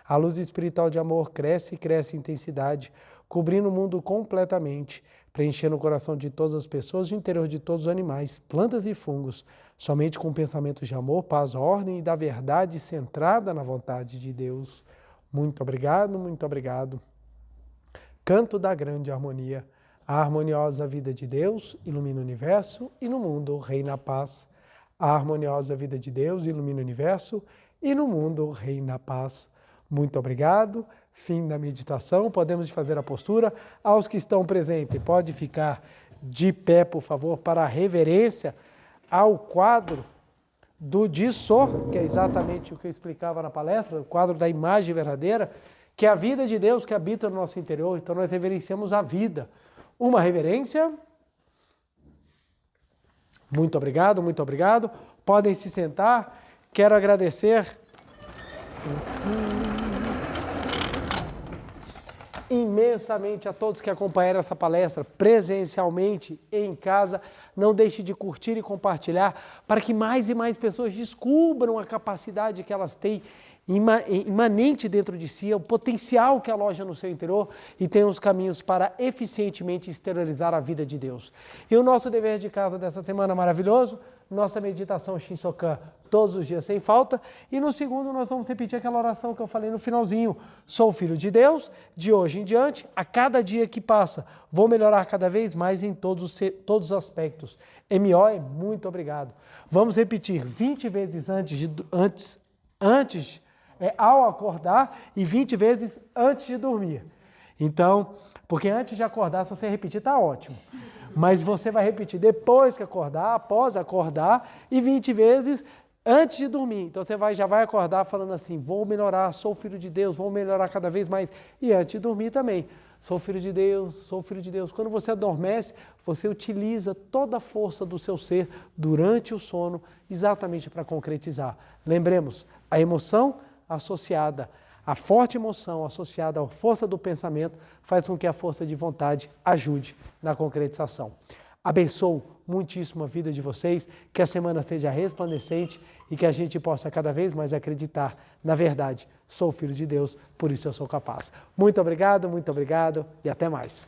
A luz espiritual de amor cresce e cresce em intensidade, cobrindo o mundo completamente, preenchendo o coração de todas as pessoas e o interior de todos os animais, plantas e fungos, somente com pensamentos de amor, paz, ordem e da verdade centrada na vontade de Deus. Muito obrigado, muito obrigado. Canto da grande harmonia. A harmoniosa vida de Deus ilumina o universo e no mundo reina a paz. A harmoniosa vida de Deus ilumina o universo e no mundo reina a paz. Muito obrigado. Fim da meditação. Podemos fazer a postura. Aos que estão presentes, pode ficar de pé, por favor, para a reverência ao quadro do Dissor, que é exatamente o que eu explicava na palestra, o quadro da imagem verdadeira, que é a vida de Deus que habita no nosso interior. Então nós reverenciamos a vida. Uma reverência. Muito obrigado, muito obrigado. Podem se sentar. Quero agradecer imensamente a todos que acompanharam essa palestra presencialmente em casa. Não deixe de curtir e compartilhar para que mais e mais pessoas descubram a capacidade que elas têm imanente dentro de si, o potencial que aloja no seu interior e tenham os caminhos para eficientemente exteriorizar a vida de Deus. E o nosso dever de casa dessa semana maravilhoso, nossa meditação Shinsokan todos os dias sem falta. E no segundo nós vamos repetir aquela oração que eu falei no finalzinho. Sou filho de Deus, de hoje em diante, a cada dia que passa, vou melhorar cada vez mais em todos os aspectos. M.O. muito obrigado. Vamos repetir 20 vezes ao acordar e 20 vezes antes de dormir. Então, porque antes de acordar, se você repetir, está ótimo. Mas você vai repetir depois que acordar, após acordar e 20 vezes antes de dormir. Então você já vai acordar falando assim, vou melhorar, sou filho de Deus, vou melhorar cada vez mais. E antes de dormir também, sou filho de Deus, sou filho de Deus. Quando você adormece, você utiliza toda a força do seu ser durante o sono, exatamente para concretizar. Lembremos, a emoção associada, a forte emoção associada à força do pensamento faz com que a força de vontade ajude na concretização. Abençoo muitíssimo a vida de vocês, que a semana seja resplandecente e que a gente possa cada vez mais acreditar na verdade. Sou filho de Deus, por isso eu sou capaz. Muito obrigado e até mais.